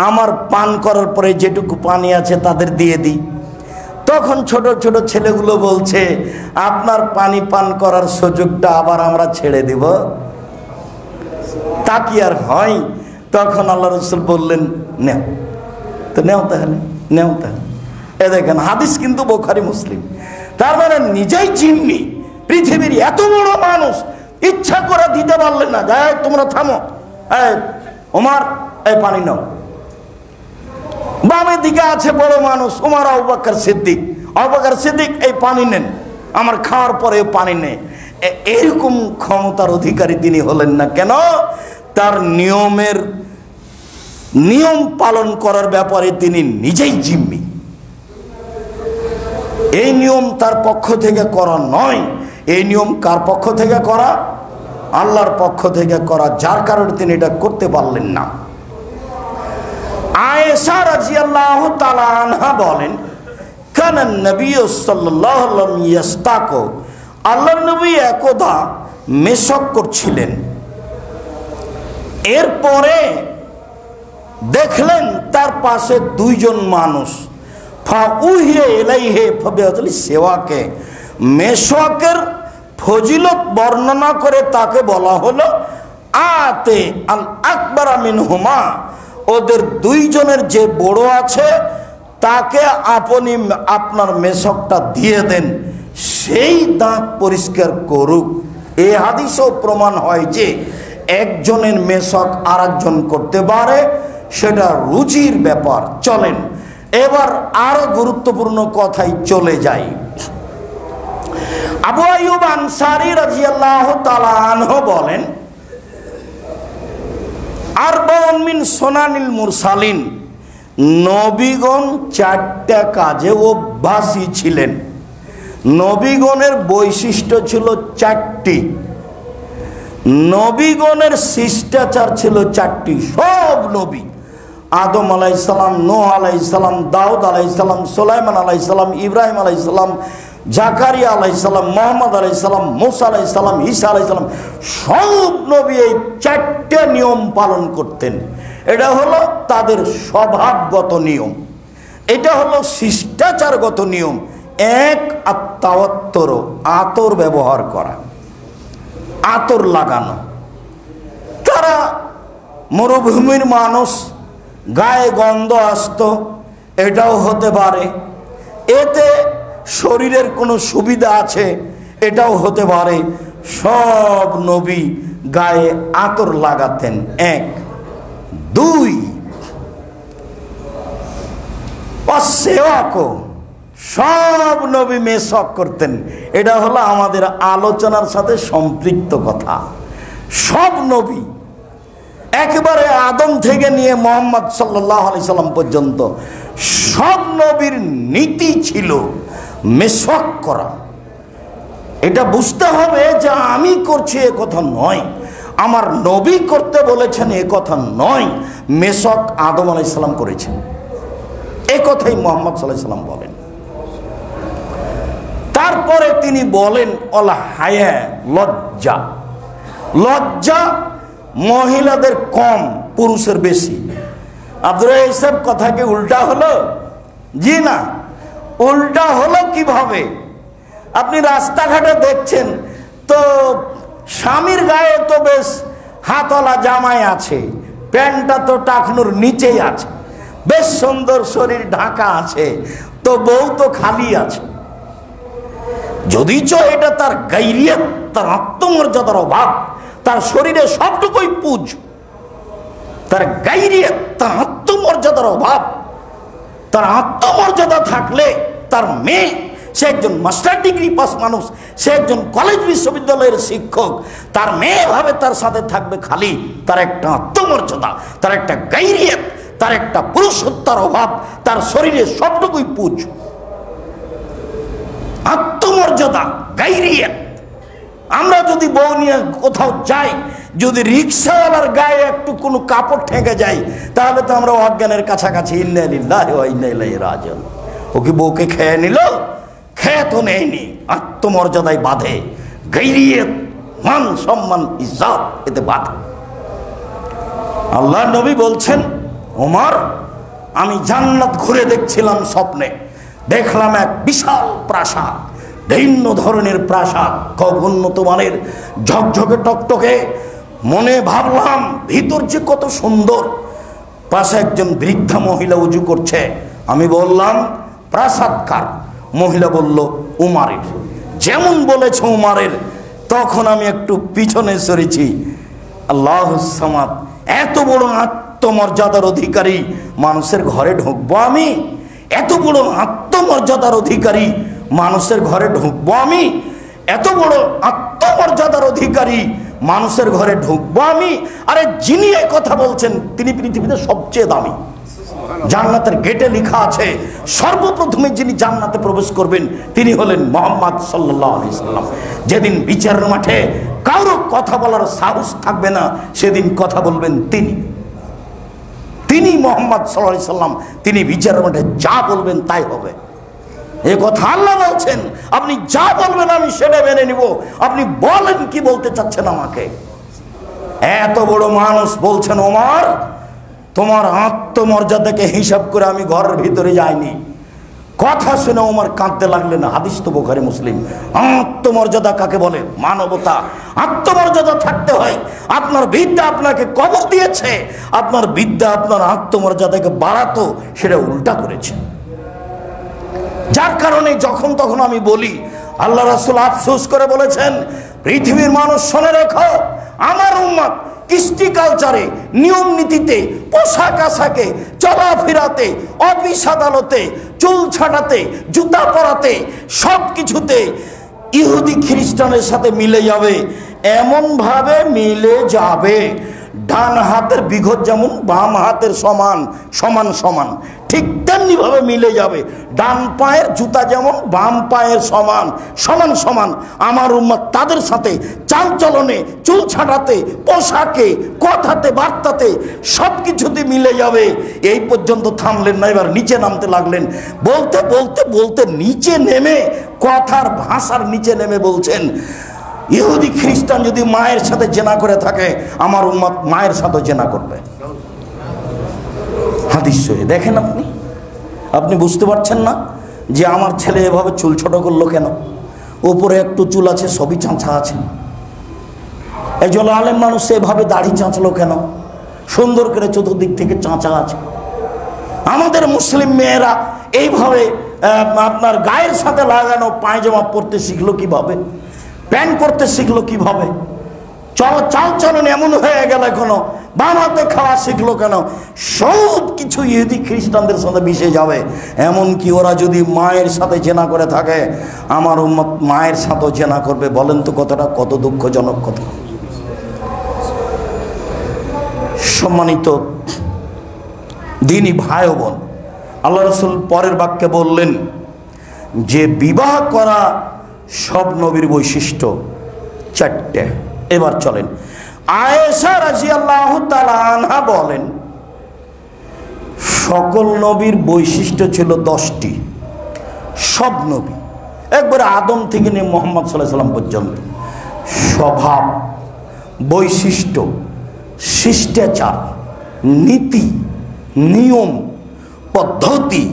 [SPEAKER 1] আমার পান করার পরে যেটুকু পানি আছে তাদের দিয়ে দিই। তখন ছোট ছোট ছেলেগুলো বলছে আপনার পানি পান করার সুযোগটা আবার আমরা ছেড়ে দিব, তা কি আর হয়? তখন আল্লাহ রসুল বললেন নেও, তো নেও তাহলে, নেও তাহলে। এ দেখেন হাদিস কিন্তু বুখারী মুসলিম। তার মানে নিজেই জিম্মি। পৃথিবীর এত বড় মানুষ ইচ্ছা করে দিতে পারলেন না, যাই তোমরা থামো, ওমর এই পানি নাও। বামের দিকে আছে বড় মানুষ উমর, আবু বকর সিদ্দিক, আবু বকর সিদ্দিক এই পানি নেন, আমার খাওয়ার পরে পানি নেই। এরকম ক্ষমতার অধিকারী তিনি হলেন না কেন? তার নিয়ম পালন করার ব্যাপারে তিনি নিজেই জিম্মি। এই নিয়ম তার পক্ষ থেকে করা নয়, এই নিয়ম কার পক্ষ থেকে করা? আল্লাহর পক্ষ থেকে করা, যার কারণে তিনি এটা করতে পারলেন না। আয়েশা রাদিয়াল্লাহু তাআলা আনহা বলেন কানা নবী সাল্লাল্লাহু আলাইহি ওয়াসাল্লাম ইয়াস্তাকু, আল্লাহর নবী একদা মেশক করছিলেন। এরপরে দেখলেন তার পাশে দুইজন মানুষ, সেওয়াকে, মেশকের ফজিলত বর্ণনা করে তাকে বলা হলো আতে আল আকবার মিনহুমা, ওদের দুইজনের যে বড় আছে তাকে আপনি আপনার মেশকটা দিয়ে দেন, সেই দাঁত পরিষ্কার করুক। এই হাদিসেও প্রমাণ হয় যে একজনের মেশক আর একজন করতে পারে, সেটা রুচির ব্যাপার। চলেন এবার আরো গুরুত্বপূর্ণ কথাই চলে যাই। আবু আইয়ুব আনসারী রাদিয়াল্লাহু তাআলা আনহু বলেন আরবাউন মিন সুনানিল মুরসালিন, নবীগণ 4টা কাজে অভ্যাসী ছিলেন। নবীগণের বৈশিষ্ট্য ছিল 4টি, নবীগণের শিষ্টাচার ছিল 4টি। সব নবী, আদম আলাইহিস সালাম, নূহ আলাইহিস সালাম, দাউদ আলাইহিস সালাম, সুলাইমান আলাইহিস সালাম, ইব্রাহিম আলাইহিস সালাম, জাকারিয়া আলাইহিস সালাম, মুহাম্মদ আলাইহিস সালাম, মুসা আলাইহিস সালাম, ঈসা আলাইহিস সালাম, সব নবী এই 4টে নিয়ম পালন করতেন। এটা হলো তাদের স্বভাবগত নিয়ম, এটা হলো শিষ্টাচারগত নিয়ম। এক, আত্তাওয়াত্তর, আতর ব্যবহার করা, আতর লাগানো। তারা মরুভূমির মানুষ, গায়ে গন্ধ আসতো, এটাও হতে পারে। এতে শরীরের কোনো সুবিধা আছে, এটাও হতে পারে। সব নবী গায়ে আতর লাগাতেন। 1, 2 অসেওয়াকো, সব নবী মেশক করতেন। এটা হলো আমাদের আলোচনার সাথে সম্পৃক্ত কথা। সব নবী একেবারে আদম থেকে নিয়ে মুহাম্মদ সাল্লাল্লাহু আলাইহি সাল্লাম পর্যন্ত সব নবীর নীতি ছিল মেসওয়াক করা। এটা বুঝতে হবে যে আমি করছি এ কথা নয়, আমার নবী করতে বলেছেন এ কথা নয়, মেসওয়াক আদম আলাইহিস সালাম করেছেন, এই কথাই মুহাম্মদ সাল্লাল্লাহু আলাইহি সাল্লাম বলেন। তারপরে তিনি বলেন অল হায়া, লজ্জা। লজ্জা মহিলাদের কম, পুরুষের বেশি। আব্দুর এইসব কথা কি উল্টা হলো? জি না। উল্টা হলো কিভাবে? আপনি রাস্তাঘাটে দেখছেন তো স্বামীর গায়ে তো বেশ হাতওয়ালা জামাই আছে, প্যান্টটা তো টাকনুর নিচেই আছে, বেশ সুন্দর শরীর ঢাকা আছে, তো বউ তো খালি আছে। যদিচ এটা তার গাইরিয়ত, তার আত্মমর্যাদার অভাব, তার শরীরে সবটুকুই পুজ, তার গাইরিয়ত, তার আত্মমর্যাদার অভাব। তার আত্মমর্যাদা থাকলে তার মেয়ে, সে একজন মাস্টার ডিগ্রি পাস মানুষ, সে একজন কলেজ বিশ্ববিদ্যালয়ের শিক্ষক, তার মেয়ে ভাবে তার সাথে থাকবে খালি। তার একটা আত্মমর্যাদা, তার একটা গাইরিয়ত, তার একটা পুরুষত্বের অভাব, তার শরীরে সবটুকুই পুজ। আত্মমর্যাদা, গাইরিয়ত। আমরা যদি বউ নিয়ে কোথাও যাই, যদি রিক্সাওয়ালার গায়ে একটু কোনো কাপড় ঠেকে যায়, তাহলে তো আমরা অজ্ঞানের কাছাকাছি। ইন্না লিল্লাহি ওয়া ইন্না ইলাইহি রাজিউন। ও কি বউকে খেয়ে নিল? খেয়ে তো নেয়নি। আত্মমর্যাদায় বাঁধে, গাইরিয়ত, মান সম্মান, ইজ্জত এতে বাঁধে। আল্লাহ নবী বলছেন, ওমর, আমি জান্নাত ঘুরে দেখছিলাম স্বপ্নে, দেখলাম এক বিশাল প্রাসাদ, ভিন্ন ধরনের প্রাসাদ, খুব উন্নত মানের, ঝকঝকে টকটকে। মনে ভাবলাম ভিতর যে কত সুন্দর। পাশে একজন বৃদ্ধা মহিলা উজু করছে। আমি বললাম, প্রাসাদ কার? মহিলা বলল, উমারের। যেমন বলেছে উমারের, তখন আমি একটু পিছনে সরেছি। আল্লাহুস সামাদ, এত বড় আত্মমর্যাদার অধিকারী মানুষের ঘরে ঢুকবো আমি? এত বড় আত্মমর্যাদার অধিকারী মানুষের ঘরে ঢুকবো আমি? এত বড় আত্মমর্যাদার অধিকারী মানুষের ঘরে ঢুকবো আমি? আরে যিনি এই কথা বলছেন তিনি পৃথিবীতে সবচেয়ে দামি। জান্নাতের গেটে লেখা আছে, সর্বপ্রথমে যিনি জান্নাতে প্রবেশ করবেন তিনি হলেন মুহাম্মদ সাল্লাল্লাহু আলাইহি সাল্লাম। যেদিন বিচারের মাঠে কারো কথা বলার সাহস থাকবে না, সেদিন কথা বলবেন তিনি মুহাম্মদ সাল্লাল্লাহু আলাইহি সাল্লাম। তিনি বিচারের মাঠে যা বলবেন তাই হবে। এ কথা আল্লাহ বলছেন, আপনি যা বলবেন আমি সেটা মেনে নিব। আপনি বলেন কি বলতে চাচ্ছেন আমাকে? এত বড় মানুষ বলছেন, ওমর, তোমার আত্মমর্যাদাকে হিসাব করে আমি ঘরের ভিতরে যাইনি। কথা শুনে ওমর কাঁদতে লাগলেন। হাদিস তো বুখারী মুসলিম। আত্মমর্যাদা কাকে বলে? মানবতা। আত্মমর্যাদা থাকতে হয়। আপনার বিদ্যা আপনাকে কবর দিয়েছে, আপনার বিদ্যা আপনার আত্মমর্যাদাকে বাড়াতো, সেটা উল্টা করেছে। যার কারণে যখন তখন আমি বলি, আল্লাহ রাসূল আফসোস করে বলেছেন, পৃথিবীর মানুষ শুনে রেখো, আমার উম্মত কৃষ্টি কালচারে, নিয়ম নীতিতে, পোশাক আশাকে, চলাফেরাতে, অফিস আদালতে, চুল ছাটাতে, জুতা পরাতে, সব কিছুতে ইহুদি খ্রিস্টানের সাথে মিলে যাবে। এমন ভাবে মিলে যাবে, ডান হাতের বিঘত যেমন বাম হাতের সমান সমান সমান, ঠিক তেমনি ভাবে মিলে যাবে। ডান পায়ের জুতা যেমন বাম পায়ের সমান সমান সমান, আমার উম্মত তাদের সাথে চালচলনে, চুল ছাটাতে, পোশাকে, কথাতে, বার্তাতে, সব কিছুতে মিলে যাবে। এই পর্যন্ত থামলেন না, এবার নিচে নামতে লাগলেন। বলতে বলতে বলতে নিচে নেমে, কথার ভাষার নিচে নেমে বলছেন, ইহুদি খ্রিস্টান যদি মায়ের সাথে জেনা করে থাকে, আমার উম্মত মায়ের সাথে জেনা করবে। হাদিস সহি। দেখেন আপনি বুঝতে পারছেন না যে আমার ছেলে এভাবে চুল ছোট করলো কেন? উপরে একটু চুল আছে, সবই চাঁচা আছে। একজন আলেম মানুষ এভাবে দাড়ি চাঁচলো কেন? সুন্দর করে চতুর্দিক থেকে চাঁচা আছে। আমাদের মুসলিম মেয়েরা এইভাবে আপনার গায়ের সাথে লাগানো পায়জামা পরতে শিখলো কিভাবে? প্যান্ট পরতে শিখলো কিভাবে? চালচলন এমন হয়ে গেল এখনো, বাম হাতে খাওয়া শিখলো কেন? সব কিছু ইহুদি খ্রিস্টানদের সাথে মিশে যাবে। এমনকি ওরা যদি মায়ের সাথে জেনা করে থাকে, আমার উম্মত মায়ের সাথেও জেনা করবে। বলেন তো কত দুঃখজনক কথা। সম্মানিত দিনী ভাই ও বোন, আল্লাহ রাসূল পরের বাক্যে বললেন যে বিবাহ করা সব নবীর বৈশিষ্ট্য চারটে। এবার চলেন, আয়েশা রাদিয়াল্লাহু তাআলা আনহা বলেন সকল নবীর বৈশিষ্ট্য ছিল 10টি। সব নবী একবারে আদম থেকে নিয়ে মুহাম্মদ সাল্লাল্লাহু আলাইহি ওয়াসাল্লাম পর্যন্ত স্বভাব, বৈশিষ্ট্য, শিষ্টাচার, নীতি, নিয়ম, পদ্ধতি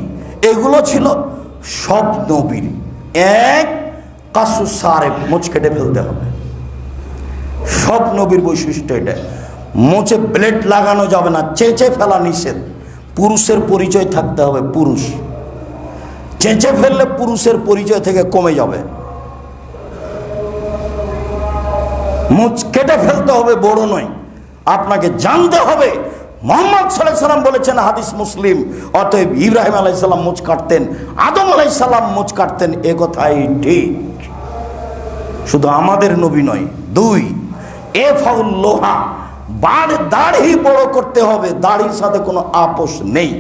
[SPEAKER 1] এগুলো ছিল সব নবীর। এক, কাসু সারেফ, মোচ কেটে ফেলতে হবে। সব নবীর বৈশিষ্ট্য এটা। মোচে ব্লেড লাগানো যাবে না, চেঁচে ফেলা নিষেধ। পুরুষের পরিচয় থাকতে হবে, পুরুষ। চেঁচে ফেললে পুরুষের পরিচয় থেকে কমে যাবে। মুচ কেটে ফেলতে হবে, বড় নয়। আপনাকে জানতে হবে মুহাম্মদ সাল্লাল্লাহু আলাইহি ওয়াসাল্লাম বলেছেন, হাদিস মুসলিম, অতএব ইব্রাহিম আলাইহিস সালাম মুচ কাটতেন, আদম আলাইহিস সালাম মুচ কাটতেন, এ কথাই ঠিক। শুধু আমাদের নবী নয়। 2, এফাউল লোহা, দাড়ি বড় করতে হবে, দাড়ির সাথে কোনো আপোষ নেই।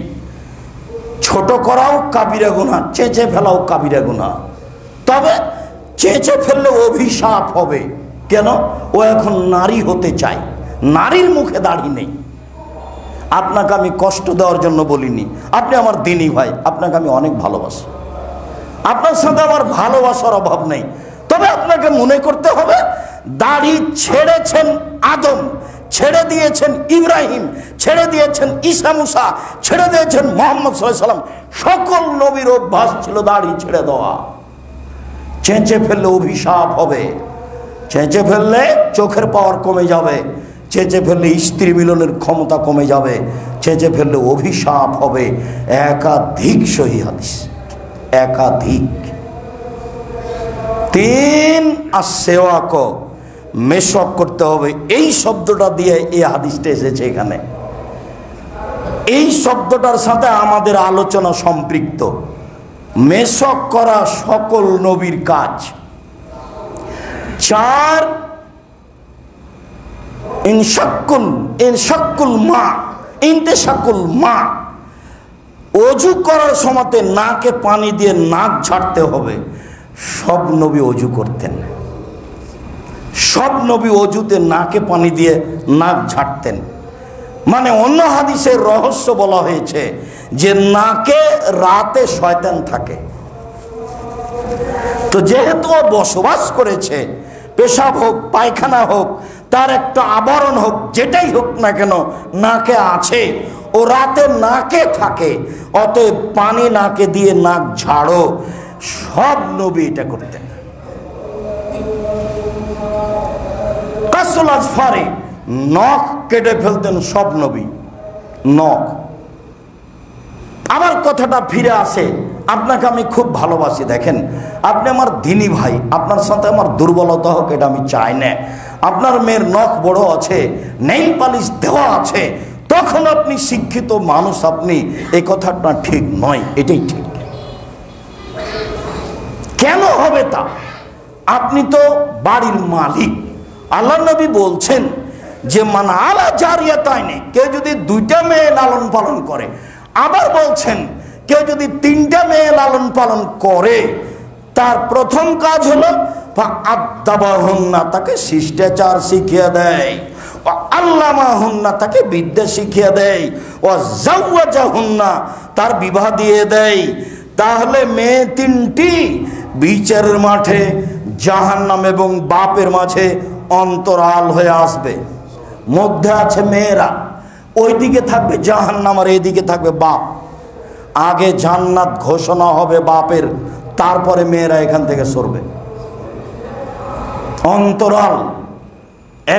[SPEAKER 1] ছোট করাও কাবিরা গুনাহ, চেঁচে ফেলাও কাবিরা গুনাহ। তবে চেঁচে ফেললে অভিশাপ হবে। কেন? ও এখন নারী হতে চায়, নারীর মুখে দাড়ি নেই। আপনাকে আমি কষ্ট দেওয়ার জন্য বলিনি, আপনি আমার দিনী ভাই, আপনাকে আমি অনেক ভালোবাসি, আপনার সাথে আমার ভালোবাসার অভাব নেই। তবে আপনাকে মনে করতে হবে দাড়ি ছেড়েছেন আদম, ছেড়ে দিয়েছেন ইব্রাহিম, ছেড়ে দিয়েছেন ঈসা মুসা, ছেড়ে দিয়েছেন মুহাম্মদ সাল্লাল্লাহু আলাইহি ওয়াসাল্লাম। সকল নবীর অভ্যাস ছিল দাড়ি ছেড়ে দেওয়া। চেঁচে ফেললে অভিশাপ হবে, চেঁচে ফেললে চোখের পাওয়ার কমে যাবে, চেঁচে ফেললে স্ত্রী মিলনের ক্ষমতা কমে যাবে, চেঁচে ফেললে অভিশাপ হবে। একাধিক সহিহ হাদিস, একাধিক। 3, আসওয়াক, মেশক করতে হবে। এই শব্দটা দিয়ে এই হাদিসটা এসেছে এখানে। এই শব্দটার সাথে আমাদের আলোচনা সম্পৃক্ত। মেশক করা সকল নবীর কাজ। 4, ইনতেশাকুল মা, অজু করার সময়তে নাকে পানি দিয়ে নাক ঝাড়তে হবে। সব নবী অজু করতেন, সব নবী অজুতে নাকে পানি দিয়ে নাক ঝাড়তেন। মানে অন্য হাদিসের রহস্য বলা হয়েছে যে নাকে রাতে শয়তান থাকে। তো যেহেতু ও বসবাস করেছে, পেশাব হোক পায়খানা হোক, তার একটা আবরণ হোক, যেটাই হোক না কেন নাকে আছে, ও রাতে নাকে থাকে, অতএব পানি নাকে দিয়ে নাক ঝাড়ো। সব নবী এটা করতেন। কাসুল আজফারে, নখ কেটে ফেলতেন সব নবী, নখ। আমার কথাটা ফিরে আসে, আপনাকে আমি খুব ভালোবাসি। দেখেন, আপনি আমার দিনী ভাই, আপনার সাথে আমার দুর্বলতা হোক এটা আমি চাই না। আপনার মেয়ের নখ বড় আছে, নেইল পালিশ দেওয়া আছে, তখন আপনি শিক্ষিত মানুষ, আপনি এই কথাটা ঠিক নয়, এটাই ঠিক। কেন হবে তা? আপনি তো বাড়ির মালিক। আল্লাহ নবী বলছেন যে মান আলা জারিয়াতাইনি, কেউ যদি 2টা মেয়ে লালন পালন করে। আবার বলছেন কেউ যদি 3টা মেয়ে লালন পালন করে, তার প্রথম কাজ হলো আদাবাহুন্না, তাকে শিষ্টাচার শিখিয়ে দেয়, ও আল্লামাহুন্না, তাকে বিদ্যা শিখিয়ে দেয়, ও জাওয়াজাহুন্না, তার বিবাহ দিয়ে দেয়। তাহলে মেয়ে 3টি বিচারের মাঠে জাহান্নাম এবং বাপের মাঝে অন্তরাল হয়ে আসবে। মধ্যে আছে মেয়েরা, ওইদিকে থাকবে জাহান্নাম আর এইদিকে থাকবে বাপ। আগে জান্নাত ঘোষণা হবে বাপের, তারপরে মেয়েরা এখান থেকে সরবে। অন্তরাল।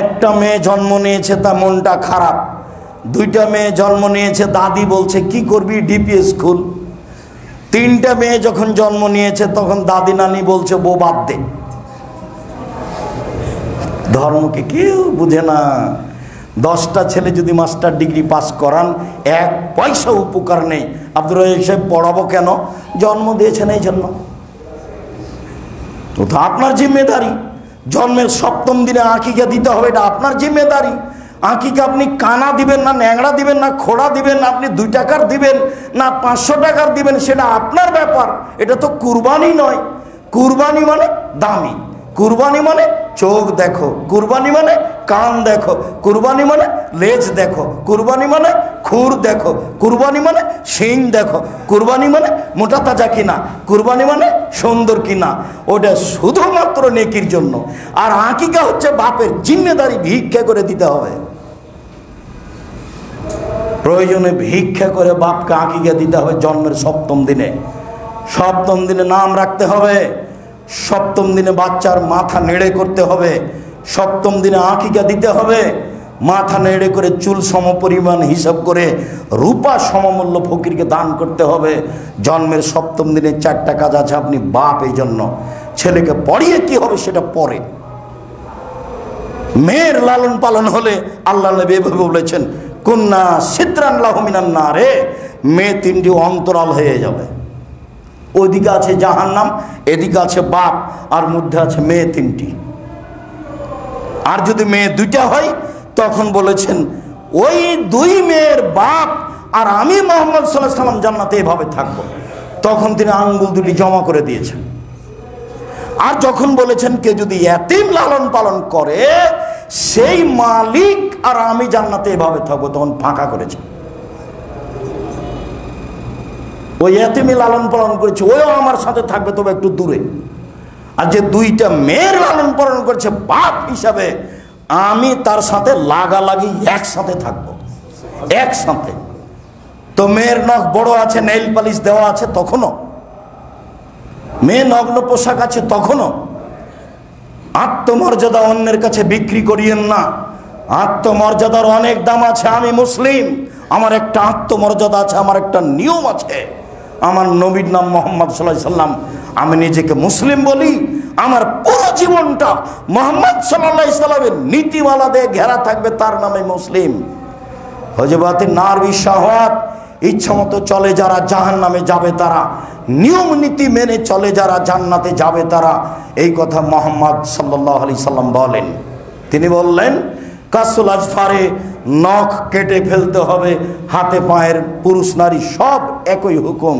[SPEAKER 1] একটা মেয়ে জন্ম নিয়েছে, তা মনটা খারাপ। 2টা মেয়ে জন্ম নিয়েছে, দাদি বলছে কি করবি, ডিপিএস স্কুল। 3টা মেয়ে যখন জন্ম নিয়েছে, তখন দাদি নানি বলছে বউ বাদ দে। ধর্মকে কেউ বুঝে না। 10টা ছেলে যদি মাস্টার ডিগ্রি পাস করান, 1 পয়সা উপকার নেই। আব্দুর রাজ্জাক সাহেব পড়াবো কেন? জন্ম দিয়েছেন এই জন্য। তো আপনার জিম্মেদারি। জন্মের 7ম দিনে আকিকা দিতে হবে, এটা আপনার জিম্মেদারি। আকিকা আপনি কানা দিবেন না ন্যাংরা দিবেন না খোড়া দিবেন না আপনি 2 টাকার দিবেন না 500 টাকার দিবেন, সেটা আপনার ব্যাপার। এটা তো কুরবানি নয়। কুরবানি মানে দামি, কুরবানি মানে চোখ দেখো, কুরবানি মানে কান দেখো, কুরবানি মানে লেজ দেখো, কুরবানি মানে খুর দেখো, কুরবানি মানে শিং দেখো, কুরবানি মানে মোটা তাজা কিনা, কুরবানি মানে সুন্দর কিনা। ওটা শুধুমাত্র নেকির জন্য। আর আকিকা হচ্ছে বাপের জিম্মেদারি, ভিক্ষা করে দিতে হবে। প্রয়োজনে ভিক্ষা করে বাপকে আকিকা দিতে হবে জন্মের 7ম দিনে। 7ম দিনে নাম রাখতে হবে, 7ম দিনে বাচ্চার মাথা নেড়ে করতে হবে, 7ম দিনে আকিকা দিতে হবে। মাথা নেড়ে করে চুল সমপরিমাণ হিসাব করে রূপা সমমূল্য ফকিরকে দান করতে হবে। জন্মের 7ম দিনে 4টা কাজ আছে, আপনি বাপ এই জন্য। ছেলেকে পড়িয়ে কি হবে সেটা পরে। মেয়ের লালন পালন হলে আল্লাহ নবী এভাবে বলেছেন, কুন্না সিদরান লাহু মিনান নারে, মেয়ে 3টি অন্তরাল হয়ে যাবে। ওইদিকে আছে জাহান্নাম, এদিকে আছে বাপ, আর মধ্যে আছে মেয়ে 3টি। আর যদি মেয়ে 2টা হয় তখন বলেছেন ওই 2 মেয়ের বাপ আর আমি মুহাম্মদ সাল্লাল্লাহু আলাইহি ওয়াসাল্লাম জান্নাতে এভাবে থাকবো। তখন তিনি আঙ্গুল 2টি জমা করে দিয়েছেন। আর যখন বলেছেন কে যদি এতিম লালন পালন করে সেই মালিক আর আমি জান্নাতে এভাবে থাকবো, তখন ফাঁকা করেছে। ওই এতিমি লালন পালন করেছে ওইও আমার সাথে থাকবে, তবে একটু দূরে। আর যে 2টা মেয়ের লালন পালন করেছে বাপ হিসাবে, আমি তার সাথে লাগালাগি একসাথে থাকবো, একসাথে। তো মেয়ের নখ বড় আছে, নেইল পালিশ দেওয়া আছে তখনও, মেয়ে নগ্ন পোশাক আছে তখনও। আত্মমর্যাদা অন্যের কাছে বিক্রি করিয়েন না। আত্মমর্যাদার অনেক দাম আছে। আমি মুসলিম, আমার একটা আত্মমর্যাদা আছে, আমার একটা নিয়ম আছে। আমার নবীর নাম মুহাম্মদ সাল্লাল্লাহু আলাইহি সাল্লাম। আমি নিজেকে মুসলিম বলি, আমার পুরো জীবনটা মুহাম্মদ সাল্লাল্লাহু আলাইহি সাল্লামের নীতিমালা দিয়ে ঘেরা থাকবে, তার নামে মুসলিম। হযরত নারী শাহওয়াত ইচ্ছা মতো চলে যারা জাহান্নামে যাবে তারা, নিয়ম নীতি মেনে চলে যারা জান্নাতে যাবে তারা। এই কথা মুহাম্মদ সাল্লাল্লাহু আলাইহি সাল্লাম বলেন। তিনি বললেন কাসুল আজফারে, নখ কেটে ফেলতে হবে, হাতে পায়ের পুরুষ নারী সব একই হুকুম।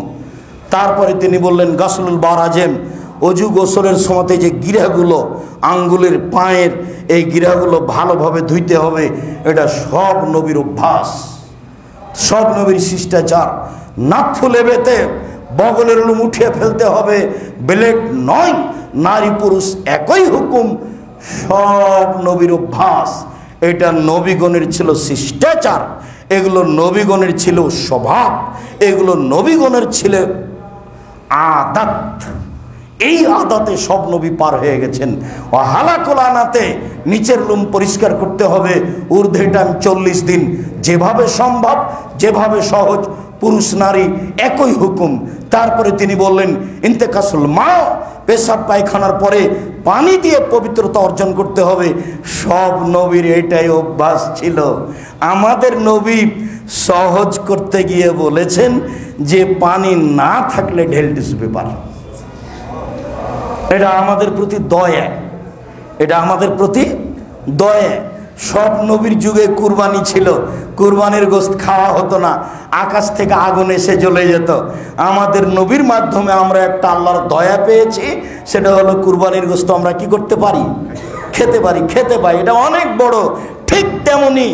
[SPEAKER 1] তারপরে তিনি বললেন গাসলুল বারাজেম, অজু গোসলের সময়তে যে গিরাগুলো আঙ্গুলের পায়ের এই গিরাগুলো ভালোভাবে ধুইতে হবে, এটা সব নবীর অভ্যাস, সব নবীর শিষ্টাচার। নাথু লেবেতে বগলের লুম উঠিয়ে ফেলতে হবে, ব্লেড নয়, নারী পুরুষ একই হুকুম, সব নবীর অভ্যাস। এটা নবীগণের ছিল শিষ্টাচার, এগুলো নবীগণের ছিল স্বভাব, এগুলো নবীগণের ছিল আদাত। এই আদাতে সব নবী পার হয়ে গেছেন। ও হালাকুল আনাতে নিচের লুম পরিষ্কার করতে হবে, ঊর্ধ্বে টাইম 40 দিন, যেভাবে সম্ভব, যেভাবে সহজ, পুরুষ নারী একই হুকুম। তারপরে তিনি বললেন ইন্তেকাসুল মা, পেশাব পায়খানার পরে পানি দিয়ে পবিত্রতা অর্জন করতে হবে। সব নবীর এটাই অভ্যাস ছিল। আমাদের নবী সহজ করতে গিয়ে বলেছেন যে পানি না থাকলে ঢেল টিস্যু পেপার। এটা আমাদের প্রতি দয়া, এটা আমাদের প্রতি দয়া। সব নবীর যুগে কুরবানি ছিল, কুরবানির গোশত খাওয়া হতো না, আকাশ থেকে আগুন এসে জ্বলে যেত। আমাদের নবীর মাধ্যমে আমরা একটা আল্লাহর দয়া পেয়েছি, সেটা হলো কুরবানির গোশত আমরা কি করতে পারি, খেতে পারি, খেতে পাই। এটা অনেক বড়। ঠিক তেমনি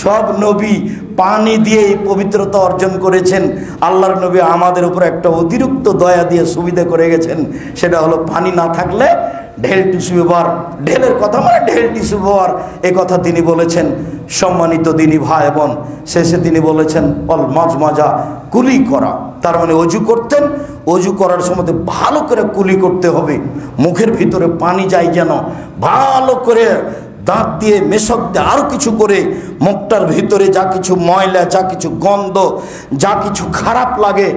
[SPEAKER 1] সব নবী পানি দিয়ে পবিত্রতা অর্জন করেছেন। আল্লাহর নবী আমাদের উপর একটা অতিরিক্ত দয়া দিয়ে সুবিধা করে গেছেন, সেটা হলো পানি না থাকলে ঢেল টিস্যু ব্যবহার। ঢেলের কথা মানে ঢেল টিস্যু ব্যবহার, এ কথা তিনি বলেছেন। সম্মানিত দিনী ভাই বোন, শেষে তিনি বলেছেন অল মাজমাজা, কুলি করা। তার মানে অজু করতেন, অজু করার সময় ভালো করে কুলি করতে হবে, মুখের ভিতরে পানি যায় যেন, ভালো করে দাঁত দিয়ে মেশক দিয়ে আরও কিছু করে মুখটার ভিতরে যা কিছু ময়লা, যা কিছু গন্ধ, যা কিছু খারাপ লাগে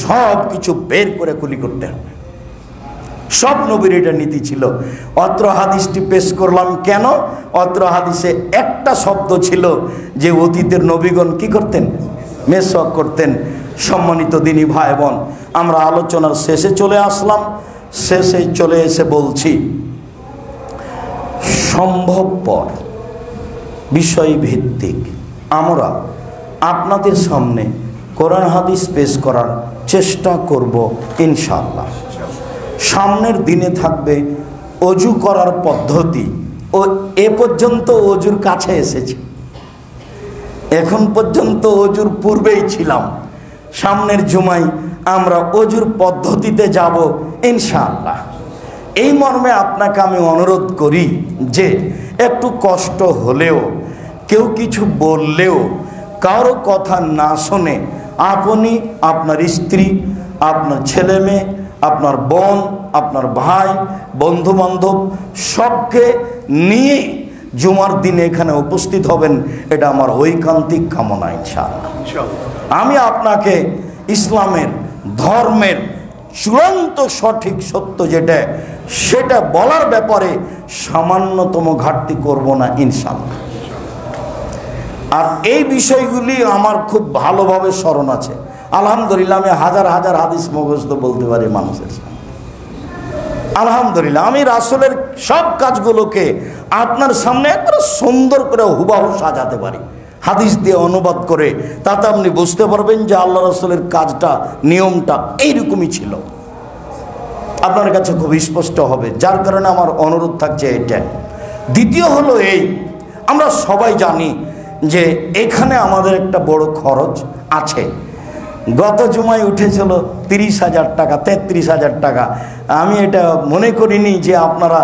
[SPEAKER 1] সব কিছু বের করে কুলি করতে হবে। সব নবীর এটা নীতি ছিল। অত্র হাদিসটি পেশ করলাম কেন? অত্র হাদিসে একটা শব্দ ছিল যে অতীতের নবীগণ কি করতেন, মেশক করতেন। সম্মানিত দিনী ভাই বোন, আমরা আলোচনার শেষে চলে আসলাম। শেষে চলে এসে বলছি সম্ভবপর বিষয় ভিত্তিক আমরা আপনাদের সামনে কোরআন হাদিস পেশ করার চেষ্টা করব ইনশাআল্লাহ। সামনের দিনে থাকবে অজু করার পদ্ধতি। ও এ পর্যন্ত অজুর কাছে এসেছে, এখন পর্যন্ত অজুর পূর্বেই ছিলাম। সামনের জুমায় আমরা অজুর পদ্ধতিতে যাব ইনশাআল্লাহ। এই মর্মে আপনাকে আমি অনুরোধ করি যে একটু কষ্ট হলেও, কেউ কিছু বললেও কারো কথা না শুনে আপনি, আপনার স্ত্রী, আপনার ছেলে মেয়ে, আপনার বোন, আপনার ভাই, বন্ধু বান্ধব সবকে নিয়ে জুমার দিনে এখানে উপস্থিত হবেন, এটা আমার ঐকান্তিক কামনা ইনশাআল্লাহ। আমি আপনাকে ইসলামের ধর্মের চূড়ান্ত সঠিক সত্য যেটা, সেটা বলার ব্যাপারে সামান্যতম ঘাটতি করব না ইনশাআল্লাহ। আর এই বিষয়গুলি আমার খুব ভালোভাবে স্মরণ আছে। আলহামদুলিল্লাহ আমি হাজার হাজার হাদিস মুখস্থ বলতে পারি মানুষের সামনে। আলহামদুলিল্লাহ আমি রাসূলের সব কাজগুলোকে আপনার সামনে একবারে সুন্দর করে হুবহু সাজাতে পারি, হাদিস দিয়ে অনুবাদ করে। তাতে আপনি বুঝতে পারবেন যে আল্লাহ রাসূলের কাজটা, নিয়মটা এইরকমই ছিল, আপনার কাছে খুব স্পষ্ট হবে। যার কারণে আমার অনুরোধ থাকছে এটা। দ্বিতীয় হলো এই, আমরা সবাই জানি যে এখানে আমাদের একটা বড় খরচ আছে। গত জুমায় উঠেছিল 30,000 টাকা, 33,000 টাকা। আমি এটা মনে করিনি যে আপনারা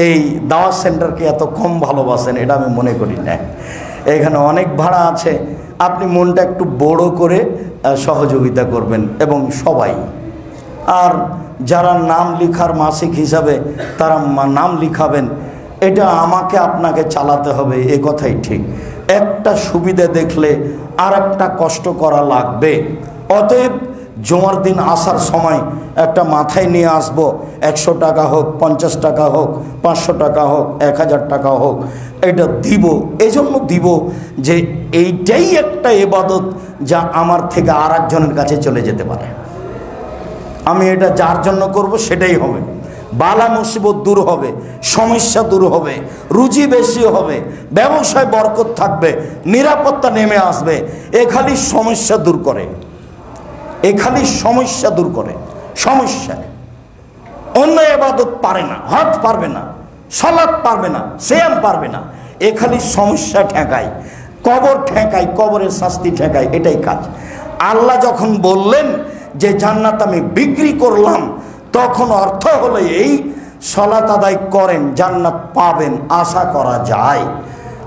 [SPEAKER 1] এই দাওয়াত সেন্টারকে এত কম ভালোবাসেন, এটা আমি মনে করি না। এখানে অনেক ভাড়া আছে, আপনি মনটা একটু বড় করে সহযোগিতা করবেন এবং সবাই। আর যারা নাম লেখার মাসিক হিসাবে তারা নাম লিখাবেন, এটা আমাকে আপনাকে চালাতে হবে, এ কথাই ঠিক। একটা সুবিধা দেখলে আর একটা কষ্ট করা লাগবে। অতএব জুমার দিন আসার সময় একটা মাথায় নিয়ে আসব, 100 টাকা হোক, 50 টাকা হোক, 500 টাকা হোক, 1000 টাকা হোক, এটা দিব। এই জন্য দিব যে এইটাই একটা ইবাদত যা আমার থেকে আর একজনের কাছে চলে যেতে পারে। আমি এটা যার জন্য করব সেটাই হবে। বালা মুসিবত দূর হবে, সমস্যা দূর হবে, রুজি বেশি হবে, ব্যবসায় বরকত থাকবে, নিরাপত্তা নেমে আসবে। এ খালি সমস্যা দূর করে, এ খালি সমস্যা দূর করে। সমস্যা অন্য ইবাদত পারে না, হজ পারবে না, সালাত পারবে না, সিয়াম পারবে না, এ খালি সমস্যা ঠেকায়, কবর ঠেকায়, কবরের শাস্তি ঠেকায়, এটাই কাজ। আল্লাহ যখন বললেন যে জান্নাত আমি বিক্রি করলাম, তখন অর্থ হলো এই, সালাত আদায় করেন জান্নাত পাবেন, আশা করা যায়।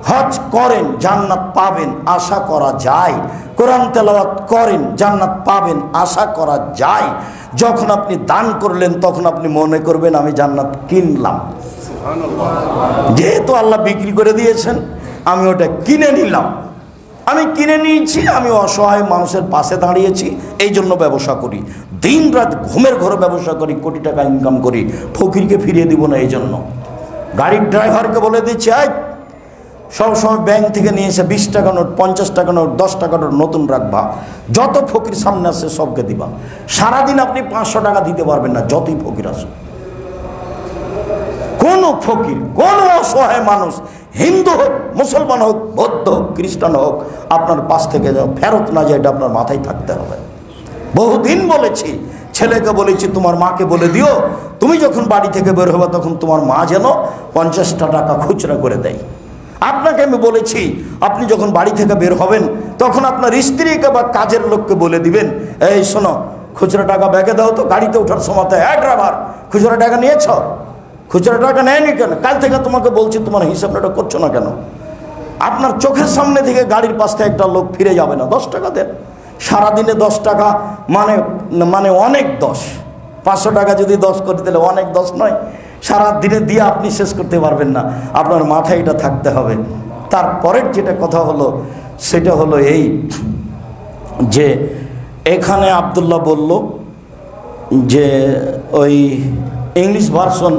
[SPEAKER 1] হজ করেন জান্নাত পাবেন, আশা করা যায়। কোরআন তেলাওয়াত করেন জান্নাত পাবেন, আশা করা যায়। যখন আপনি দান করলেন তখন আপনি মনে করবেন আমি জান্নাত কিনলাম। যেহেতু আল্লাহ বিক্রি করে দিয়েছেন, আমি ওটা কিনে নিলাম। আমি কিনে নিয়েছি, আমি অসহায় মানুষের পাশে দাঁড়িয়েছি, এই জন্য ব্যবসা করি। দিন রাত ঘুমের ঘরে ব্যবসা করি, কোটি টাকা ইনকাম করি, ফকিরকে ফিরিয়ে দিব না। এই জন্য গাড়ির ড্রাইভারকে বলে দিচ্ছি, সবসময় ব্যাংক থেকে নিয়ে এসে 20 টাকা নোট, 50 টাকা নোট, 10 টাকা নোট নতুন রাখবা, যত ফকির সামনে আসছে সবকে দিবা। সারাদিন আপনি 500 টাকা দিতে পারবেন না, যতই ফকির আসুক। কোন ফকির, কোন অসহায় মানুষ, হিন্দু হোক, মুসলমান হোক, বৌদ্ধ হোক, খ্রিস্টান হোক, আপনার পাশ থেকে ফেরত না যায়, এটা আপনার মাথায় থাকতে হবে। বহুদিন বলেছি, ছেলেকে বলেছি তোমার মাকে বলে দিও, তুমি যখন বাড়ি থেকে বের হবে তখন তোমার মা যেন 50 টাকা খুচরা করে দেয়। আপনাকে আমি বলেছি, আপনি যখন বাড়ি থেকে বের হবেন তখন আপনার স্ত্রীকে বা কাজের লোককে বলে দিবেন, এই শোনো, খুচরা টাকা ব্যাগে দাও তো, গাড়িতে ওঠার সময় ড্রাইভার খুচরা টাকা নিয়েছ? খুচরা টাকা নেয়নি কেন? কাল থেকে তোমাকে বলছি তোমার হিসাবটা করছো না কেন? আপনার চোখের সামনে থেকে গাড়ির পাশ থেকে একটা লোক ফিরে যাবে না, 10 টাকা দেন। সারাদিনে 10 টাকা মানে অনেক 10। 500 টাকা যদি 10 করে দিলে অনেক 10 নয়? সারা দিনে দিয়ে আপনি শেষ করতে পারবেন না, আপনার মাথায় এটা থাকতে হবে। তারপরের যেটা কথা হলো সেটা হলো এই যে এখানে আব্দুল্লাহ বলল যে ওই ইংলিশ ভার্সন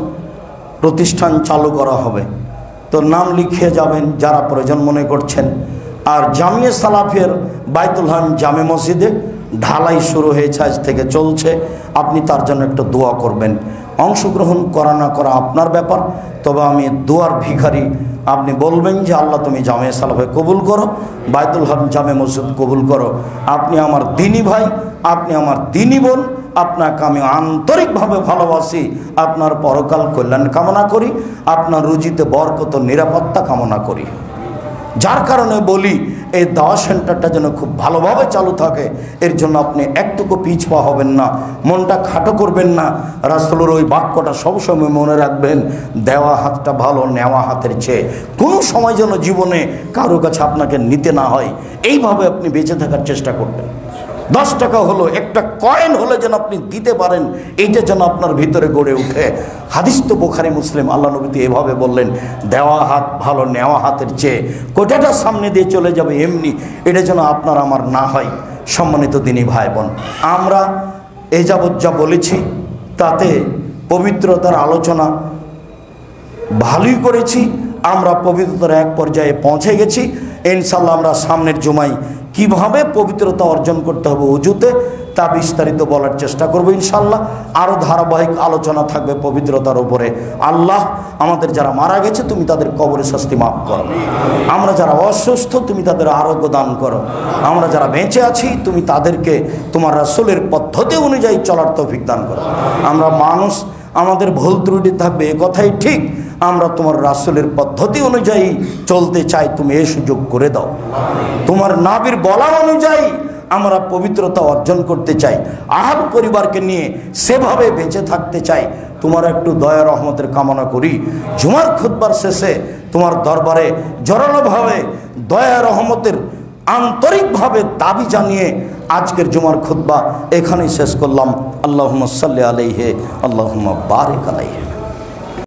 [SPEAKER 1] প্রতিষ্ঠান চালু করা হবে, তো নাম লিখিয়ে যাবেন যারা প্রয়োজন মনে করছেন। আর জামিয়া সালাফের বাইতুল হাম জামে মসজিদে ঢালাই শুরু হয়েছে, আজ থেকে চলছে, আপনি তার জন্য একটা দোয়া করবেন। অংশগ্রহণ করা না করা আপনার ব্যাপার। তবে আমি দুয়ার ভিখারি, আপনি বলবেন যে আল্লাহ তুমি জামে সালাফে কবুল করো, বাইতুল হক জামে মসজিদ কবুল করো। আপনি আমার দিনী ভাই, আপনি আমার দিনী বোন, আপনাকে আমি আন্তরিকভাবে ভালোবাসি, আপনার পরকাল কল্যাণ কামনা করি, আপনার রুজিতে বরকত নিরাপত্তা কামনা করি। যার কারণে বলি এই দাওয়া সেন্টারটা যেন খুব ভালোভাবে চালু থাকে, এর জন্য আপনি একটুকু পিছপা হবেন না, মনটা খাটো করবেন না। রাসূলের ওই বাক্যটা সবসময় মনে রাখবেন, দেওয়া হাতটা ভালো নেওয়া হাতের চেয়ে। কোনো সময় যেন জীবনে কারো কাছে আপনাকে নিতে না হয়, এইভাবে আপনি বেঁচে থাকার চেষ্টা করবেন। 10 টাকা হলো, একটা কয়েন হলে যেন আপনি দিতে পারেন, এইটা যেন আপনার ভিতরে গড়ে উঠে। হাদিস তো বুখারী মুসলিম, আল্লাহ নবী তো এভাবে বললেন, দেওয়া হাত ভালো নেওয়া হাতের চেয়ে। কোটাটা সামনে দিয়ে চলে যাবে এমনি, এটা যেন আপনার আমার না হয়। সম্মানিত দিনী ভাই বোন, আমরা এ যাবৎ যা বলেছি তাতে পবিত্রতার আলোচনা ভালোই করেছি। আমরা পবিত্রতার এক পর্যায়ে পৌঁছে গেছি। ইনশাআল্লাহ আমরা সামনের জুমায় কিভাবে পবিত্রতা অর্জন করতে হবে অজুতে, তা বিস্তারিত বলার চেষ্টা করব ইনশাআল্লাহ। আরও ধারাবাহিক আলোচনা থাকবে পবিত্রতার উপরে। আল্লাহ আমাদের যারা মারা গেছে তুমি তাদের কবরের শাস্তি মাফ করো, আমরা যারা অসুস্থ তুমি তাদের আরোগ্য দান করো, আমরা যারা বেঁচে আছি তুমি তাদেরকে তোমার রাসূলের পদ্ধতি অনুযায়ী চলার তৌফিক দান করো। আমরা মানুষ, আমাদের ভুল ত্রুটি থাকবে, এ কথাই ঠিক। আমরা তোমার রাসূলের পদ্ধতি অনুযায়ী চলতে চাই, তুমি এই সুযোগ করে দাও। তোমার নবীর বলা অনুযায়ী আমরা পবিত্রতা অর্জন করতে চাই, আহাল পরিবারকে নিয়ে সেভাবে বেঁচে থাকতে চাই। তোমার একটু দয়া রহমতের কামনা করি। জুমার খুতবার শেষে তোমার দরবারে জোরালোভাবে দয়া রহমতের আন্তরিকভাবে দাবি জানিয়ে আজকের জুমার খুতবা এখানেই শেষ করলাম। আল্লাহুম্মা সাল্লি আলাইহি, আল্লাহুম্মা বারিক আলাইহি।